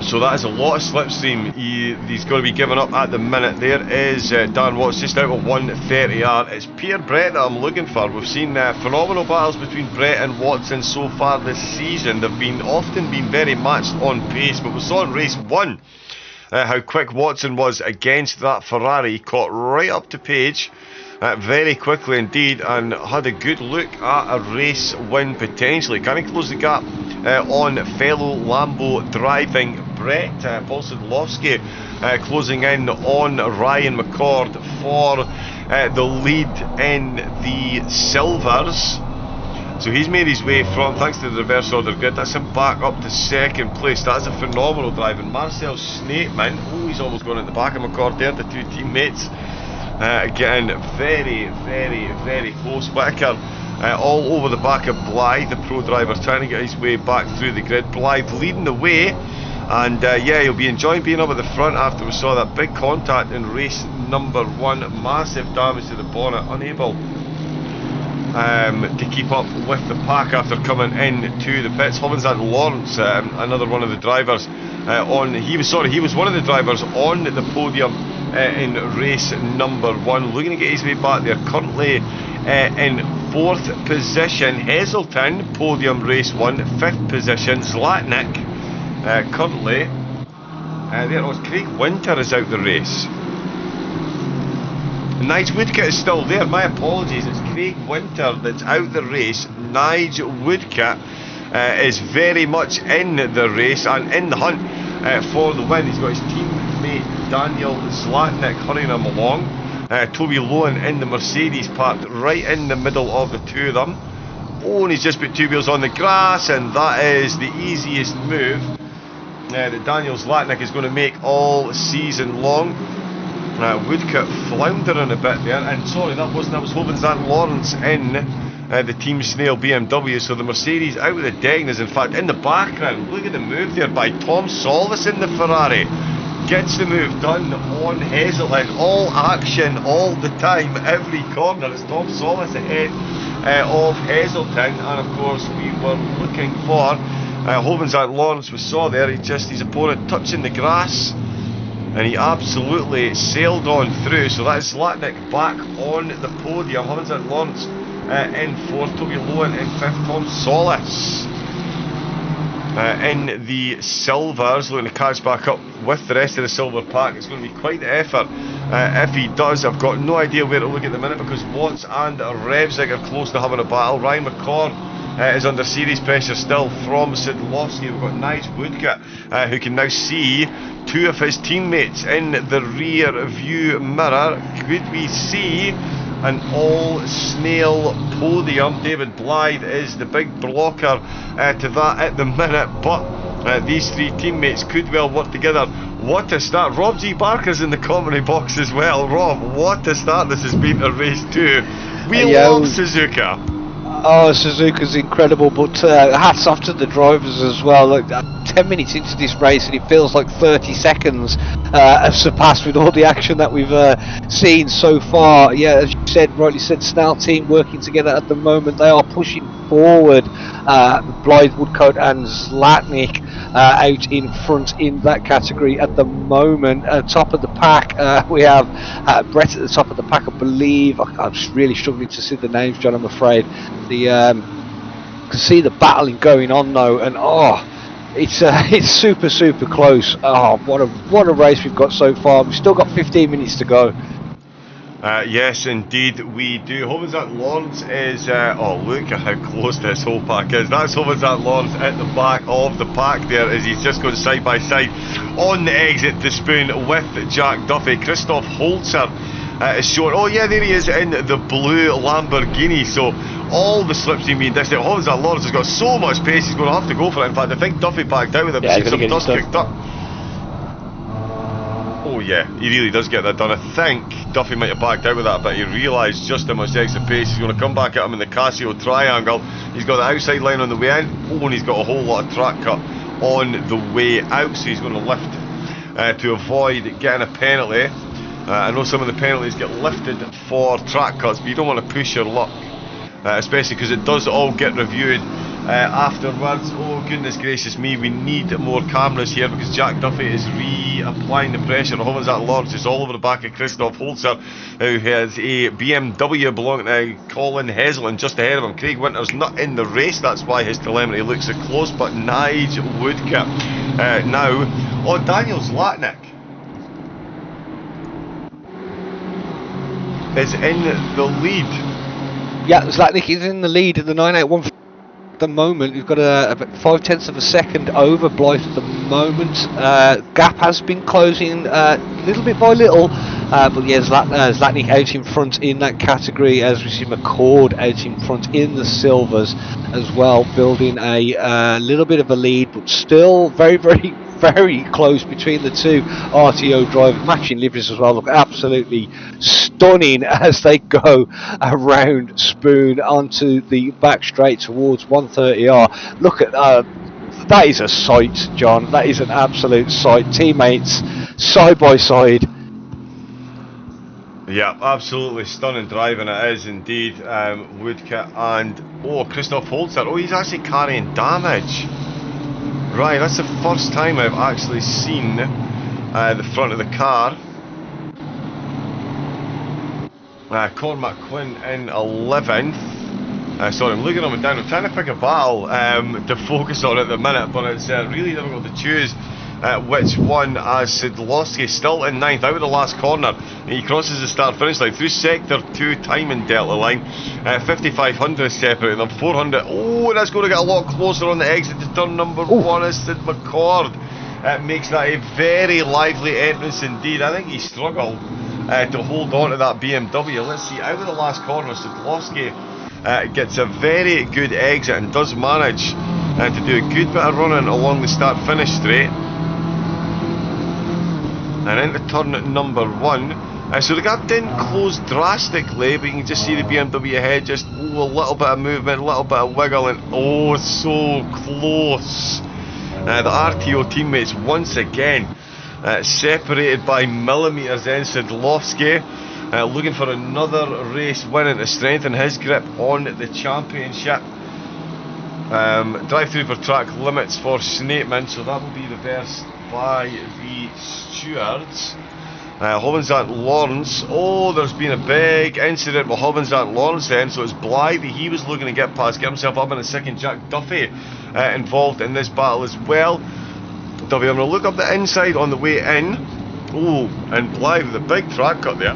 so that is a lot of slipstream he's going to be giving up at the minute. There is Dan Watts just out of 130R. It's Pierre Brett that I'm looking for. We've seen phenomenal battles between Brett and Watson so far this season. They've often been very matched on pace, but we saw in race 1 how quick Watson was against that Ferrari. He caught right up to Page very quickly indeed, and had a good look at a race win potentially. Can he close the gap on fellow Lambo driving Brett? Paul Sadlowski closing in on Ryan McCord for the lead in the silvers. So he's made his way from, thanks to the reverse order grid, that's him back up to second place. That's a phenomenal drive. And Marcel Snapeman, oh, he's almost gone in the back of McCord there, the two teammates. Getting very, very, very close. Whittaker all over the back of Blythe, the pro driver, trying to get his way back through the grid. Blythe leading the way, and yeah, he'll be enjoying being up at the front after we saw that big contact in race number 1. Massive damage to the bonnet, unable to keep up with the pack after coming into the pits. Hobbins and Lawrence, another one of the drivers he was one of the drivers on the podium in race number 1, looking to get his way back there. Currently in 4th position Heselton, podium race 1. 5th position Zlatnik, currently there was Craig Winter is out the race. Nigel Woodcock is still there, my apologies, it's Craig Winter that's out the race. Nigel Woodcock is very much in the race and in the hunt for the win. He's got his team mate Daniel Zlatnik hurrying him along. Toby Lowen in the Mercedes parked right in the middle of the two of them. Oh, and he's just put two wheels on the grass, and that is the easiest move that Daniel Zlatnik is going to make all season long. Woodcock floundering a bit there, and sorry, that was Hovens and Lawrence in the Team Snail BMW. So the Mercedes out with the decking is in fact in the background. Look at the move there by Tom Solis in the Ferrari. Gets the move done on Hazeltine. All action, all the time, every corner. It's Tom Solis ahead of Hazeltine, and of course we were looking for Hovens and Lawrence. We saw there his opponent touching the grass, and he absolutely sailed on through. So that is Zlatnik back on the podium. Hovens and Lawrence in fourth, Toby Lowen in fifth, Tom Solis in the silvers, looking to catch back up with the rest of the silver pack. It's going to be quite the effort if he does. I've got no idea where to look at the minute, because Watts and Revzig are close to having a battle. Ryan McCord is under serious pressure still from Sidlowski. We've got Nige Woodcock who can now see two of his teammates in the rear view mirror. Could we see an all-snail podium? David Blythe is the big blocker to that at the minute, but these three teammates could well work together. What a start. Rob G. Barker's in the commentary box as well. Rob, what a start this has been to race 2. We love Suzuka. Oh, Suzuka's incredible, but hats off to the drivers as well. Look, 10 minutes into this race and it feels like 30 seconds have surpassed with all the action that we've seen so far. Yeah, as you said, rightly said, Snail team working together at the moment. They are pushing forward. Blythe, Woodcock and Zlatnik out in front in that category at the moment. Top of the pack, we have Brett at the top of the pack, I believe. I'm just really struggling to see the names, John, I'm afraid. Can see the battling going on though, and it's super close. Oh, what a race we've got so far. We've still got 15 minutes to go. Yes, indeed we do. Hovens and Lawrence is oh, look at how close this whole pack is. That's Hovens and Lawrence at the back of the pack there, as he's just going side by side on the exit to Spoon with Jack Duffy. Christoph Holzer is short. Oh yeah, there he is in the blue Lamborghini. So all the slipstream being dished out. Hovens and Lawrence has got so much pace, he's going to have to go for it. In fact, I think Duffy backed out with him. Yeah, Some dust kicked up. Oh yeah, he really does get that done. I think Duffy might have backed out with that, but he realised just how much extra pace. He's going to come back at him in the Casio triangle. He's got the outside line on the way in. Oh, and he's got a whole lot of track cut on the way out, so he's going to lift to avoid getting a penalty. I know some of the penalties get lifted for track cuts, but you don't want to push your luck, especially because it does all get reviewed afterwards. Oh goodness gracious me, we need more cameras here, because Jack Duffy is reapplying the pressure. Hovens and Lawrence is all over the back of Christoph Holzer, who has a BMW belonging to Colin Heslin just ahead of him. Craig Winter's not in the race, that's why his telemetry looks so close, but Nige Woodcock now on Daniel Zlatnik is in the lead. Yeah, Zlatnik is in the lead at the 981 at the moment. We've got about 5/10 of a second over Blythe at the moment. Gap has been closing little bit by little, but yeah, Zlatnik out in front in that category, as we see McCord out in front in the silvers as well, building a little bit of a lead, but still very close between the two RTO drivers, matching liveries as well. Look absolutely stunning as they go around Spoon onto the back straight towards 130R. Look at that is a sight, John. That is an absolute sight. Teammates side by side. Yeah, absolutely stunning driving it is indeed. Woodcock and Christoph Holzer. Oh, he's actually carrying damage. Right, that's the first time I've actually seen the front of the car. Cormac Quinn in 11th. Sorry, I'm looking up and down. I'm trying to pick a battle to focus on at the minute, but it's really difficult to choose which one, as Sidlowski still in 9th out of the last corner. He crosses the start finish line through sector 2 timing delta line. 5500 is separating them. 400. Oh, that's going to get a lot closer on the exit to turn number 1 as Sid McCord makes that a very lively entrance indeed. I think he struggled to hold on to that BMW. Let's see, out of the last corner, Sadlowski gets a very good exit and does manage to do a good bit of running along the start-finish straight. And into turn number 1. So the gap didn't close drastically, but you can just see the BMW ahead, just a little bit of movement, a little bit of wiggle, and oh, so close. The RTO teammates once again separated by millimetres. Then Sadlowski looking for another race win and to strengthen his grip on the championship. Drive through for track limits for Snapeman, so that will be reversed by the stewards. Hobbins and Lawrence. Oh, there's been a big incident with Hobbins and Lawrence then, so it's Blythe he was looking to get past, get himself up in a second. Jack Duffy involved in this battle as well. Duffy, I'm going to look up the inside on the way in. Oh, and Blythe with a big track cut there.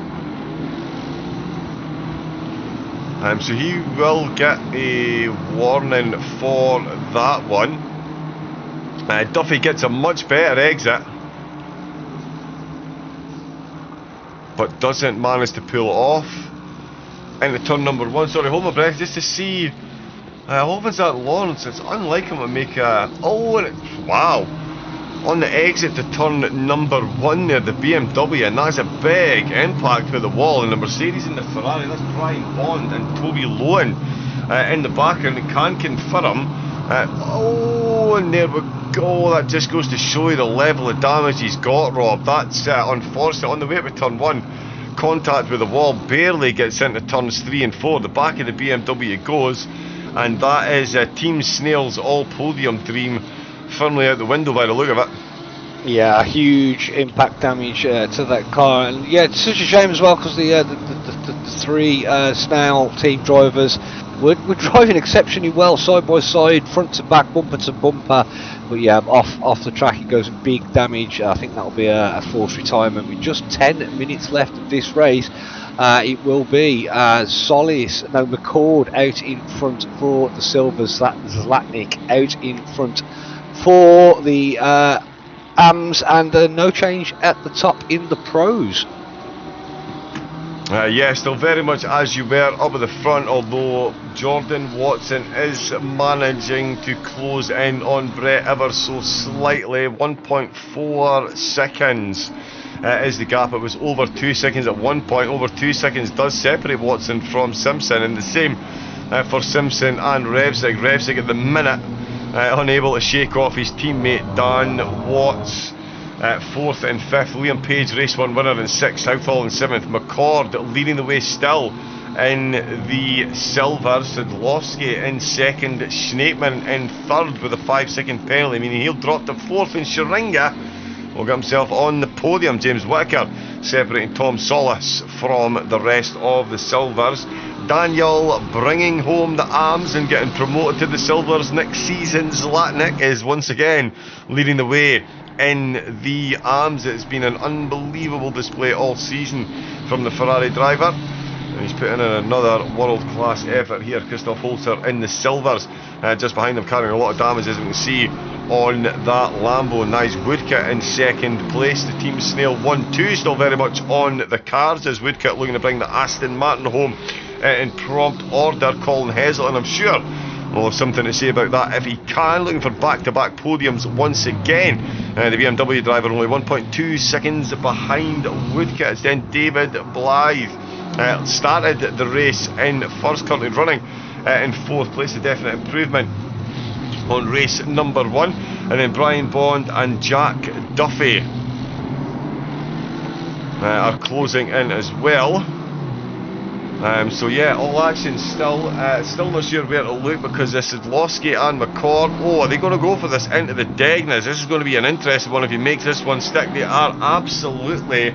So he will get a warning for that one. Duffy gets a much better exit, but doesn't manage to pull it off into turn number 1. Sorry, hold my breath just to see. Opens that Lawrence. It's unlike him to make a. Oh, and wow! On the exit to turn number 1 there, the BMW, and that's a big impact with the wall. And the Mercedes and the Ferrari. That's Brian Bond and Toby Lowen in the back, and can confirm. Oh, and there we go. That just goes to show you the level of damage he's got, Rob. That's unfortunate. On the way up to turn 1, contact with the wall, barely gets into turns 3 and 4. The back of the BMW goes, and that is Team Snail's all-podium dream firmly out the window by the look of it. Yeah, huge impact damage to that car, and yeah, it's such a shame as well because the 3 Snail team drivers were driving exceptionally well, side by side, front to back, bumper to bumper. But yeah, off the track it goes big damage. I think that'll be a forced retirement with just 10 minutes left of this race. It will be McCord out in front for the Silvers, Zlatnik out in front for the AMS, and no change at the top in the pros. Yeah, still very much as you were up at the front, although Jordan Watson is managing to close in on Brett ever so slightly. 1.4 seconds is the gap. It was over 2 seconds at one point. Over 2 seconds does separate Watson from Simpson, and the same for Simpson and Revsig. Revsig at the minute unable to shake off his teammate Dan Watts. 4th and 5th, Liam Page race 1 winner in 6th, Southall in 7th, McCord leading the way still in the silver, Sadlowski in 2nd, Schneepman in 3rd with a 5-second penalty, meaning he'll drop to 4th, and Sharinga will get himself on the podium. James Whittaker separating Tom Solis from the rest of the silvers. Daniel bringing home the arms and getting promoted to the silvers next season. Zlatnik is once again leading the way in the arms. It's been an unbelievable display all season from the Ferrari driver, and he's putting in another world-class effort here. Christoph Holzer in the silvers, just behind him carrying a lot of damage, as we can see on that Lambo. Nice Woodcut in 2nd place. The Team Snail 1-2 still very much on the cards, as Woodcut looking to bring the Aston Martin home in prompt order. Colin Hessel, and I'm sure we'll have something to say about that if he can. Looking for back-to-back podiums once again. The BMW driver only 1.2 seconds behind Woodcut. It's then David Blythe. Started the race in 1st, currently running in 4th place. A definite improvement on race number 1. And then Brian Bond and Jack Duffy are closing in as well. So yeah, all action still not sure where to look, because this is Sadlowski and McCord. Oh, are they going to go for this into the Degnas? This is going to be an interesting one if he makes this one stick. They are absolutely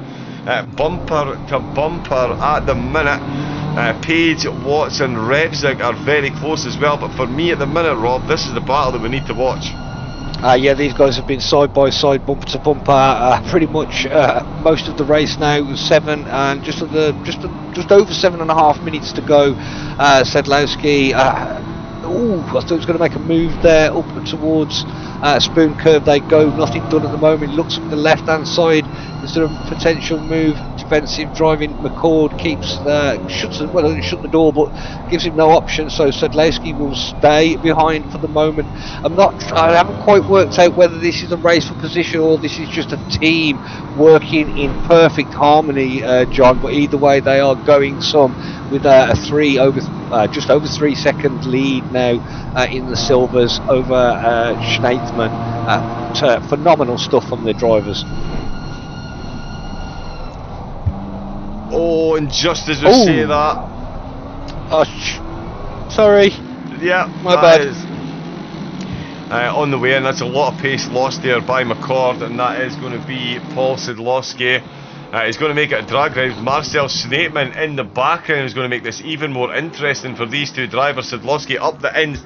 bumper to bumper at the minute. Page, Watson, Revsig are very close as well, but for me at the minute, Rob, this is the battle that we need to watch. Yeah, these guys have been side by side, bumper to bumper, pretty much most of the race now. 7 and just over 7.5 minutes to go. Sadlowski, I thought he was going to make a move there up towards Spoon curve they go, nothing done at the moment. Looks at the left hand side, is there a potential move? Defensive driving. McCord keeps shuts doesn't shut the door, but gives him no option, so Sedlowski will stay behind for the moment. I haven't quite worked out whether this is a race for position or this is just a team working in perfect harmony, John, but either way they are going some with a just over 3 second lead now in the silvers over Schneidman. Phenomenal stuff from the drivers. Oh, and just as we say that, sorry. Yeah, my bad. Is, on the way in, that's a lot of pace lost there by McCord, and that is going to be Paul Sedlowski. He's going to make it a drag race. Marcel Schneidman in the background is going to make this even more interesting for these two drivers. Sedlowski up the ends,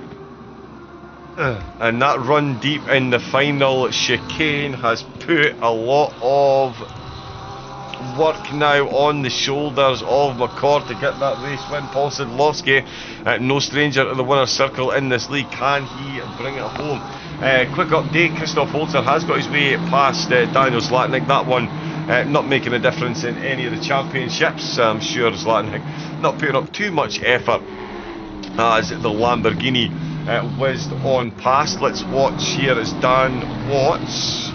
and that run deep in the final chicane has put a lot of work now on the shoulders of McCord to get that race win. Paul Sedlowski, no stranger to the winner's circle in this league. Can he bring it home? Quick update, Christoph Holzer has got his way past Daniel Zlatnik. That one not making a difference in any of the championships. I'm sure Zlatnik not putting up too much effort as the Lamborghini whizzed on past. Let's watch here as Dan Watts.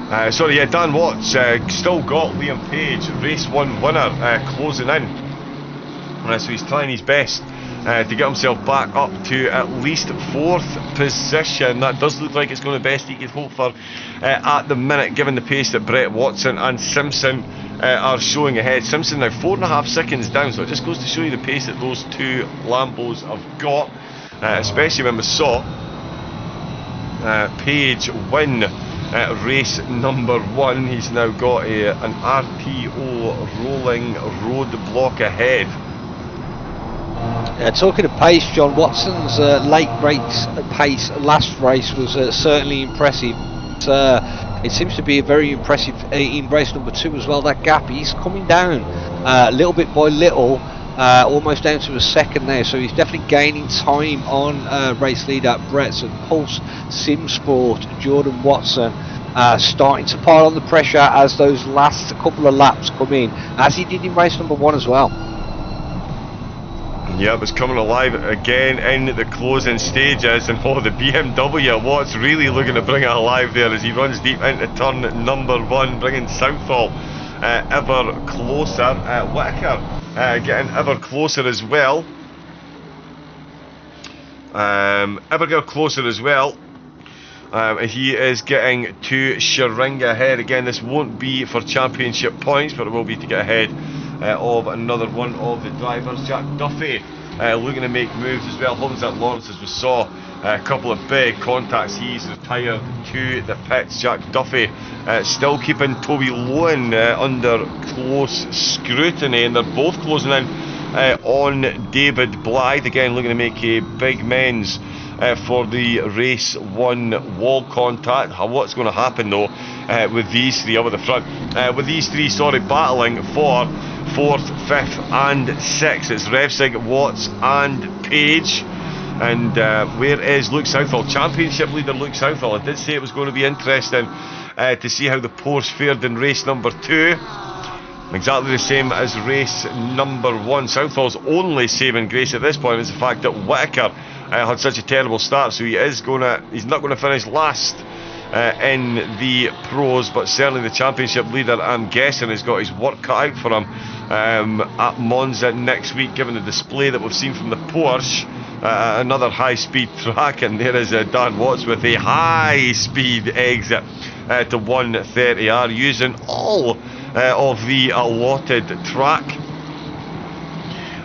Dan Watts still got Liam Page, race 1 winner, closing in. So he's trying his best to get himself back up to at least 4th position. That does look like it's going to be best he could hope for at the minute, given the pace that Brett Watson and Simpson are showing ahead. Simpson now 4.5 seconds down, so it just goes to show you the pace that those two Lambos have got, especially when we saw Page win race number 1. He's now got an RTO rolling roadblock ahead. Talking of pace, John, Watson's late race pace last race was certainly impressive. It seems to be very impressive in race number 2 as well. That gap, he's coming down little bit by little, almost down to a second now, so he's definitely gaining time on race leader Brett. And Pulse Simsport, Jordan Watson starting to pile on the pressure as those last couple of laps come in, as he did in race number 1 as well. Yep, it's coming alive again in the closing stages, and the BMW Watts really looking to bring it alive there as he runs deep into turn number 1, bringing Southall ever closer. Whitaker getting ever closer as well. He is getting to Sharinga ahead. Again, this won't be for championship points, but it will be to get ahead of another one of the drivers. Jack Duffy looking to make moves as well. Holmes Lawrence, as we saw, a couple of big contacts. He's retired to the pits. Jack Duffy still keeping Toby Lowen under close scrutiny, and they're both closing in on David Blythe. Again, looking to make a big amends for the race 1 wall contact. What's going to happen though with these three over the front? With these three, battling for 4th, 5th and 6th. It's Revsig, Watts and Page. And where is Luke Southall? Championship leader Luke Southall. I did say it was going to be interesting to see how the Porsche fared in race number 2. Exactly the same as race number 1. Southall's only saving grace at this point is the fact that Whitaker had such a terrible start, so he's not going to finish last in the pros, but certainly the championship leader, I'm guessing, has got his work cut out for him at Monza next week, given the display that we've seen from the Porsche. Another high-speed track, and there is Dan Watts with a high-speed exit to 130R, using all of the allotted track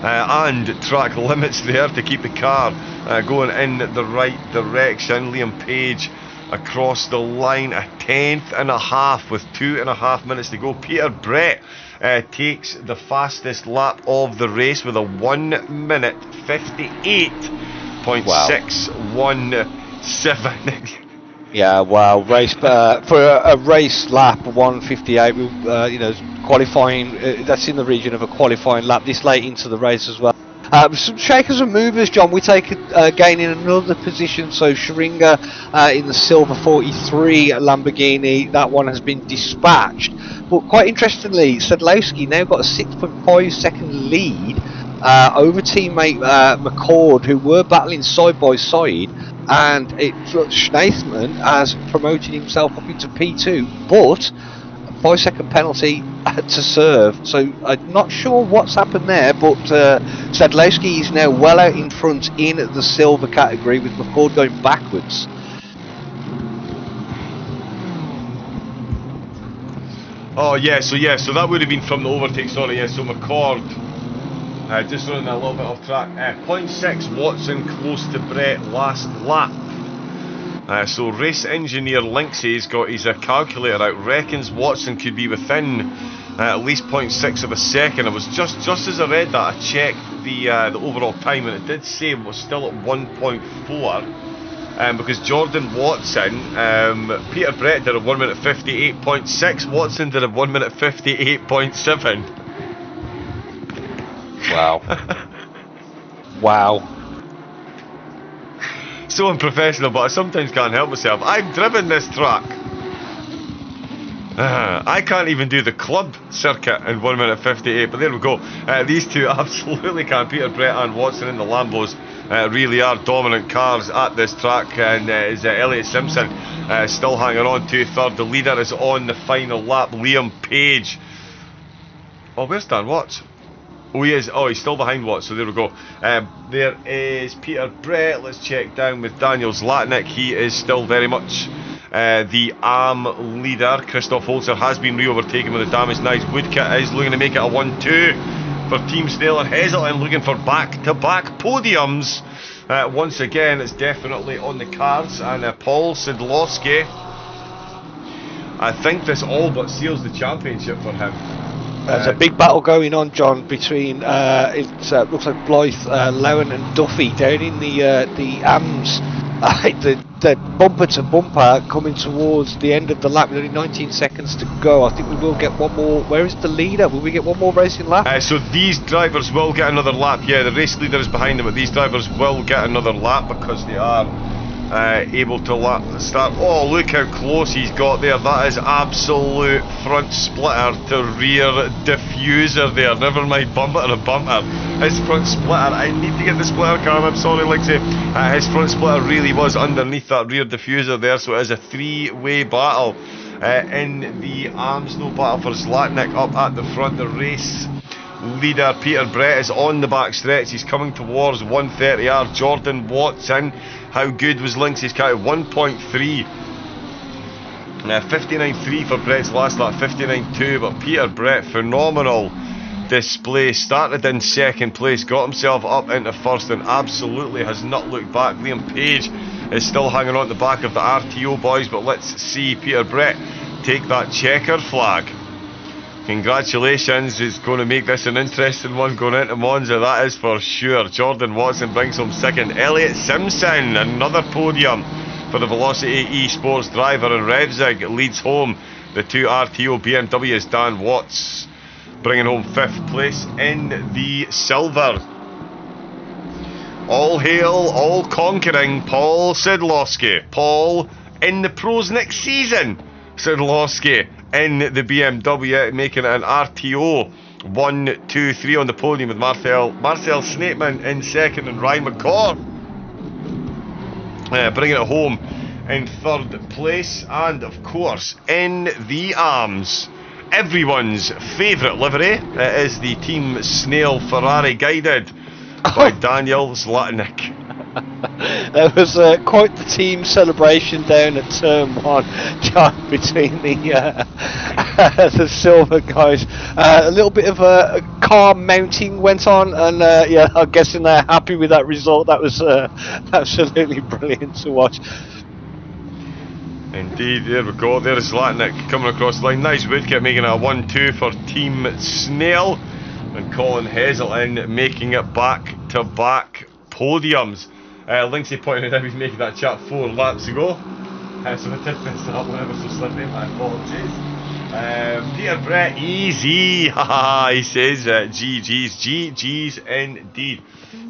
and track limits there to keep the car going in the right direction. Liam Page across the line, a 10th and a half with 2.5 minutes to go. Peter Brett takes the fastest lap of the race with a 1 minute 58.617. Yeah, wow, race for a race lap 158. Qualifying, that's in the region of a qualifying lap this late into the race as well. Some shakers and movers, John. We take gaining another position. So Schringer in the silver 43 Lamborghini. That one has been dispatched. But quite interestingly, Sedlowski now got a 6.5 second lead over teammate McCord, who were battling side by side. And Schneithman has promoted himself up into P2, but a 5-second penalty to serve. So I'm not sure what's happened there, but Sadlowski is now well out in front in the silver category, with McCord going backwards. Oh yeah, so that would have been from the overtake. Sorry, yeah. So McCord just running a little bit off track. 0.6 Watson close to Brett last lap. So race engineer Linksay's got his calculator out. Reckons Watson could be within at least 0.6 of a second. It was just as I read that, I checked the overall time, and it did say it was still at 1.4. Because Jordan Watson, Peter Brett did a 1 minute 58.6. Watson did a 1 minute 58.7. Wow. Wow. So unprofessional, but I sometimes can't help myself. I've driven this track. I can't even do the club circuit in 1 minute 58, but there we go. These two absolutely can. Peter Brett and Watson in the Lambos really are dominant cars at this track, and is Elliot Simpson still hanging on to third. The leader is on the final lap, Liam Page. Oh, where's Dan Watts? Oh, he is. Oh, he's still behind Watts, so there we go. There is Peter Brett. Let's check down with Daniel Zlatnik. He is still very much the ARM leader. Christoph Holzer has been re-overtaken with a damaged nice Woodkit. Is looking to make it a 1-2 for Team Snell, and Heselin looking for back-to-back podiums. Once again, it's definitely on the cards. And Paul Sidlowski, I think this all but seals the championship for him. There's a big battle going on, John, between it looks like Blythe, Lowen and Duffy down in the AMS. The bumper to bumper coming towards the end of the lap with only 19 seconds to go. I think we will get one more. Where is the leader? Will we get one more racing lap? So these drivers will get another lap. Yeah, the race leader is behind them, but these drivers will get another lap because they are able to start. Oh, look how close he's got there. That is absolute front splitter to rear diffuser there. Never mind bumper to bumper. His front splitter, I need to get the splitter cam, I'm sorry Linksay. His front splitter really was underneath that rear diffuser there, so it is a three-way battle in the Armslow battle for Zlatnik up at the front. The race leader Peter Brett is on the back stretch. He's coming towards 130R. Jordan Watson, how good was Linksay's car? 1.3. 59.3 for Brett's last lap, 59.2, but Peter Brett, phenomenal display. Started in second place, got himself up into first, and absolutely has not looked back. Liam Page is still hanging on the back of the RTO boys, but let's see Peter Brett take that checker flag. Congratulations, it's going to make this an interesting one going into Monza, that is for sure. Jordan Watson brings home second. Elliot Simpson, another podium for the Velocity Esports driver, and Revzig leads home the two RTO BMWs. Dan Watts bringing home 5th place in the silver. All hail, all conquering Paul Sidlowski. Paul in the pros next season. Sidlowski in the BMW, making it an RTO 1, 2, 3 on the podium, with Marcel Snapeman in second and Ryan McCord bringing it home in 3rd place. And of course, in the arms, everyone's favourite livery, is the Team Snail Ferrari, guided by Daniel Zlatnik. There was quite the team celebration down at turn 1, John, between the silver guys. A little bit of a car mounting went on, and yeah, I'm guessing they're happy with that result. That was absolutely brilliant to watch. Indeed, there we go. There's Zlatnik coming across the line. Nice Woodkit making it a 1-2 for Team Snail, and Colin Heselin making it back-to-back podiums. Linksay pointed out he's making that chat 4 laps ago, so I did miss that one ever so slightly, my apologies. Peter Brett, easy, haha, he says, GG's indeed.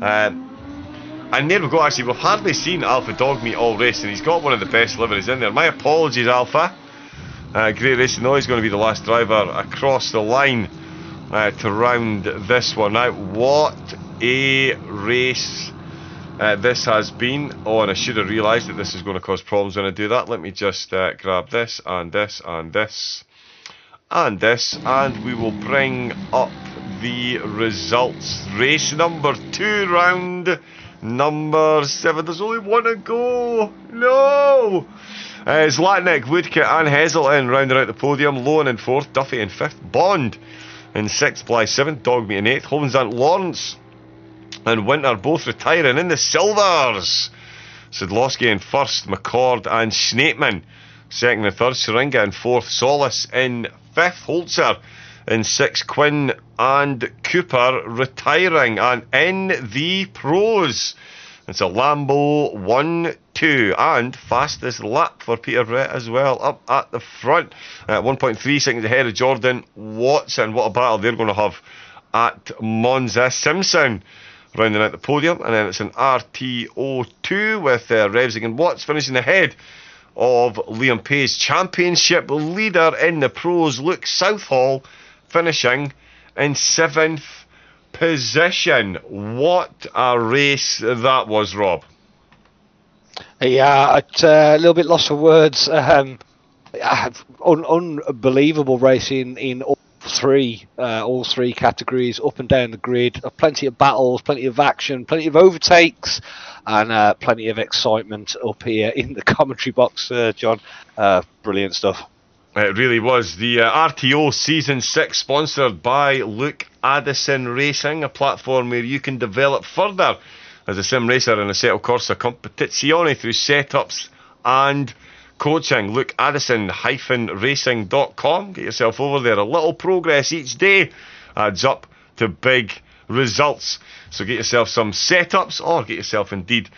And there we go, actually, we've hardly seen Alpha Dog meet all race, and he's got one of the best liveries in there. My apologies, Alpha. Great racing, though, he's going to be the last driver across the line to round this one out. What a race this has been. Oh, and I should have realised that this is going to cause problems when I do that. Let me just grab this, and this, and this, and this, and we will bring up the results. Race number 2, round number 7. There's only one to go. No! Zlatnik, Woodcote and Heselton rounding out the podium. Lowen in 4th, Duffy in 5th, Bond in 6th, Bly 7th, Dogmeat in 8th, Hovensant, Lawrence and Winter both retiring in the silvers. Sidlowski in 1st, McCord and Schneepman 2nd and 3rd, Syringa in 4th, Solis in 5th, Holzer in 6th, Quinn and Cooper retiring. And in the pros, it's a Lambo 1-2 and fastest lap for Peter Brett as well, up at the front, 1.3 seconds ahead of Jordan Watson. What a battle they're going to have at Monza. Simpson rounding out the podium, and then it's an RTO2 with Revsing and Watts finishing ahead of Liam Pay's championship leader in the pros, Luke Southall, finishing in 7th position. What a race that was, Rob. Yeah, a little bit lost for words. Unbelievable racing in all three categories, up and down the grid. Plenty of battles, plenty of action, plenty of overtakes, and plenty of excitement up here in the commentary box, John. Brilliant stuff. It really was. The RTO Season 6 sponsored by Luke Addison Racing, a platform where you can develop further as a sim racer in Assetto Corsa Competizione through setups and coaching. Luke Addison-racing.com. Get yourself over there. A little progress each day adds up to big results. So get yourself some setups, or get yourself indeed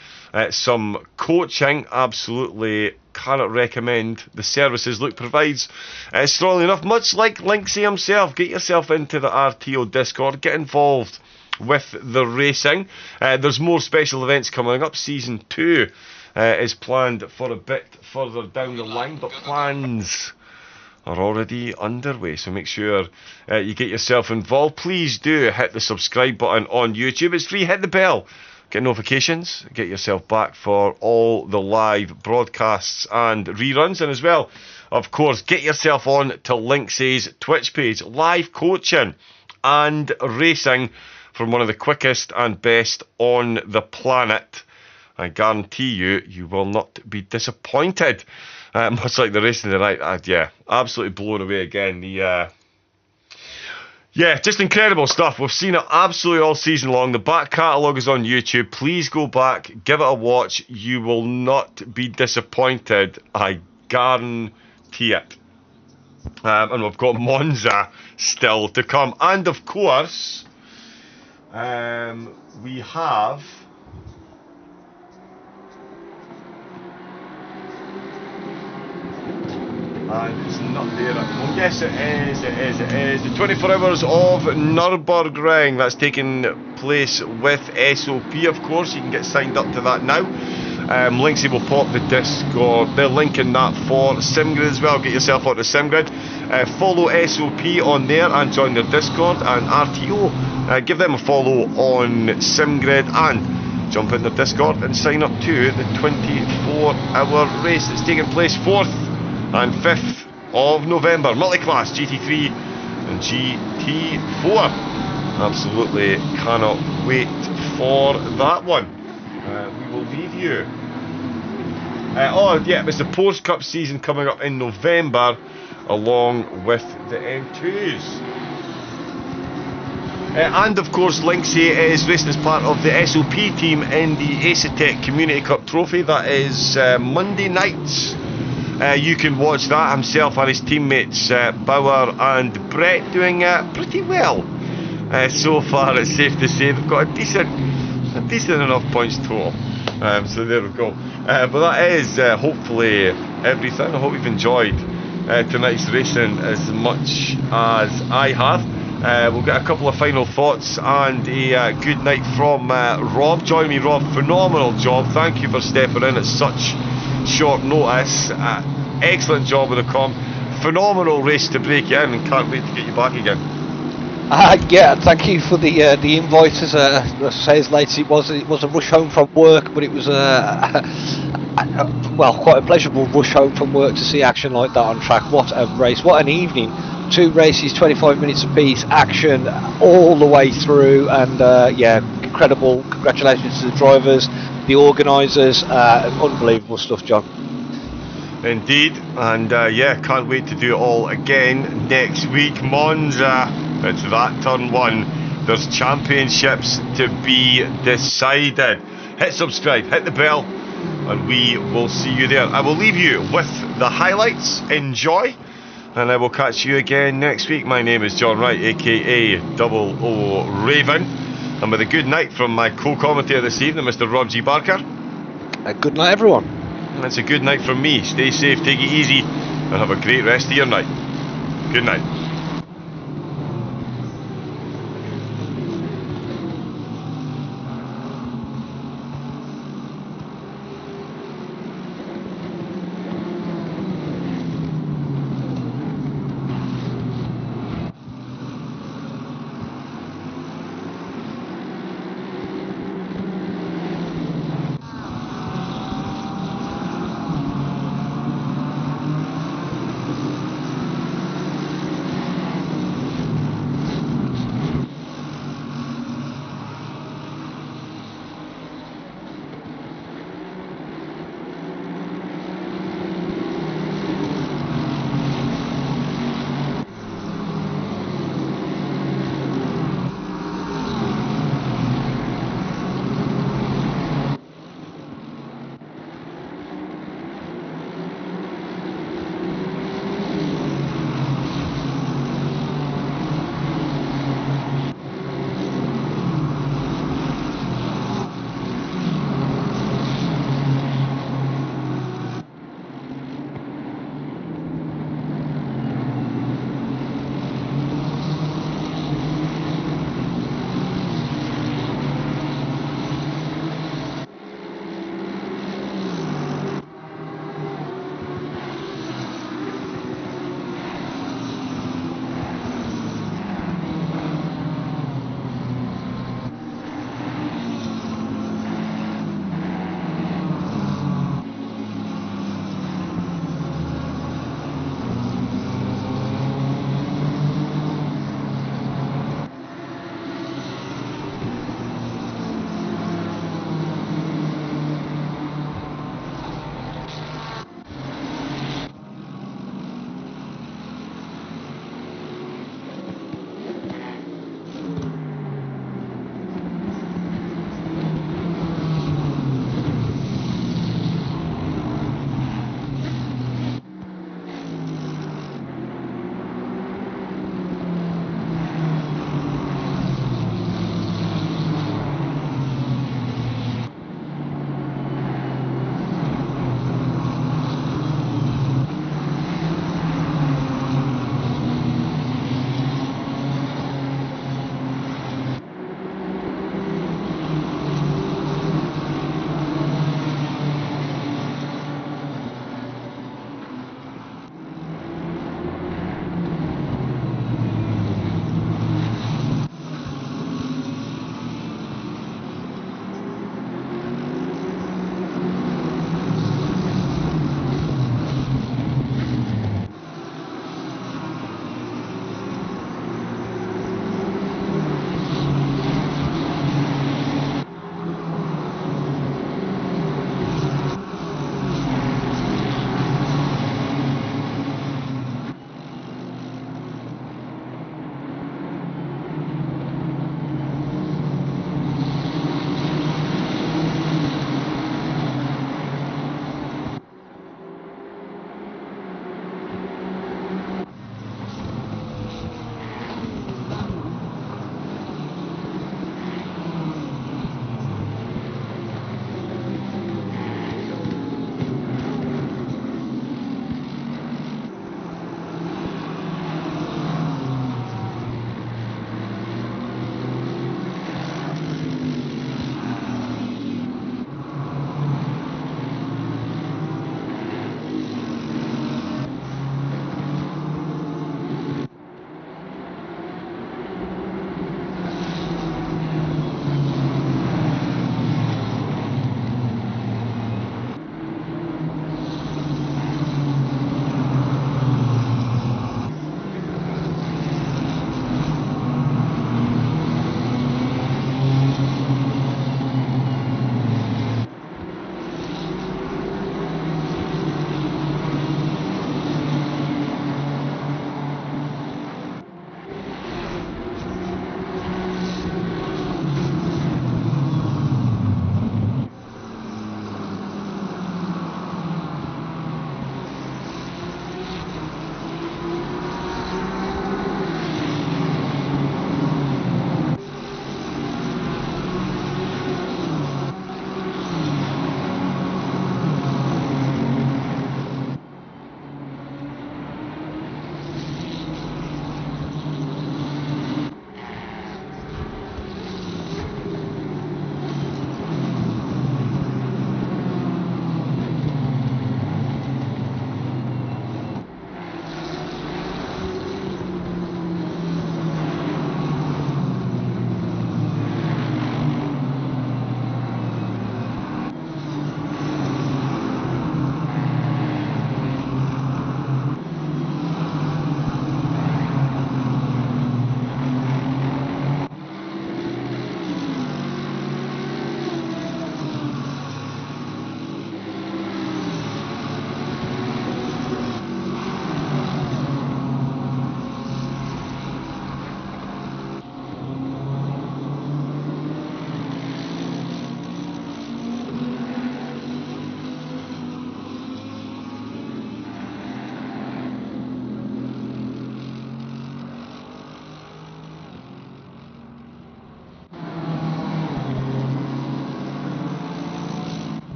some coaching. Absolutely cannot recommend the services Luke provides strongly enough. Much like Linksy himself, get yourself into the RTO Discord, get involved with the racing. There's more special events coming up. Season 2 is planned for a bit further down the line, but plans are already underway, so make sure you get yourself involved. Please do hit the subscribe button on YouTube. It's free. Hit the bell, get notifications, get yourself back for all the live broadcasts and reruns, and as well, of course, get yourself on to Linksy's Twitch page. Live coaching and racing from one of the quickest and best on the planet. I guarantee you, you will not be disappointed. Much like the racing tonight, yeah, absolutely blown away again. Yeah, just incredible stuff. We've seen it absolutely all season long. The back catalogue is on YouTube. Please go back, give it a watch. You will not be disappointed. I guarantee it. And we've got Monza still to come. And of course, we have... And it's not there. Oh, yes, it is. The 24 Hours of Nürburgring. That's taking place with SOP, of course. You can get signed up to that now. Linksy will pop the Discord. They're linking that for SimGrid as well. Get yourself onto SimGrid. Follow SOP on there and join their Discord. And RTO, give them a follow on SimGrid and jump in their Discord and sign up to the 24-hour race that's taking place 4th and 5th of November. Multi-class GT3 and GT4. Absolutely cannot wait for that one. We will leave you. Oh yeah, it's the Porsche Cup season coming up in November, along with the M2s. And of course, Linksy is racing as part of the SOP team in the Acetec Community Cup Trophy. That is Monday nights. You can watch that. Himself and his teammates Bauer and Brett doing pretty well so far. It's safe to say they've got a decent enough points total. So there we go. But that is hopefully everything. I hope you've enjoyed tonight's racing as much as I have. We'll get a couple of final thoughts and a good night from Rob. Join me, Rob. Phenomenal job. Thank you for stepping in at such short notice. Excellent job with the comp. Phenomenal race to break in, and can't wait to get you back again. Yeah, thank you for the invite. As I say, as late as it was a rush home from work, but it was well, quite a pleasurable rush home from work to see action like that on track. What a race, what an evening. 2 races, 25 minutes apiece, action all the way through, and yeah, incredible. Congratulations to the drivers, the organisers, unbelievable stuff, John. Indeed, and yeah, can't wait to do it all again next week. Monza, it's that turn 1. There's championships to be decided. Hit subscribe, hit the bell, and we will see you there. I will leave you with the highlights. Enjoy, and I will catch you again next week. My name is John Wright, aka Double O Raven, and with a good night from my co-commentator this evening, Mr. Rob G. Barker. Good night, everyone. And it's a good night from me. Stay safe, take it easy, and have a great rest of your night. Good night.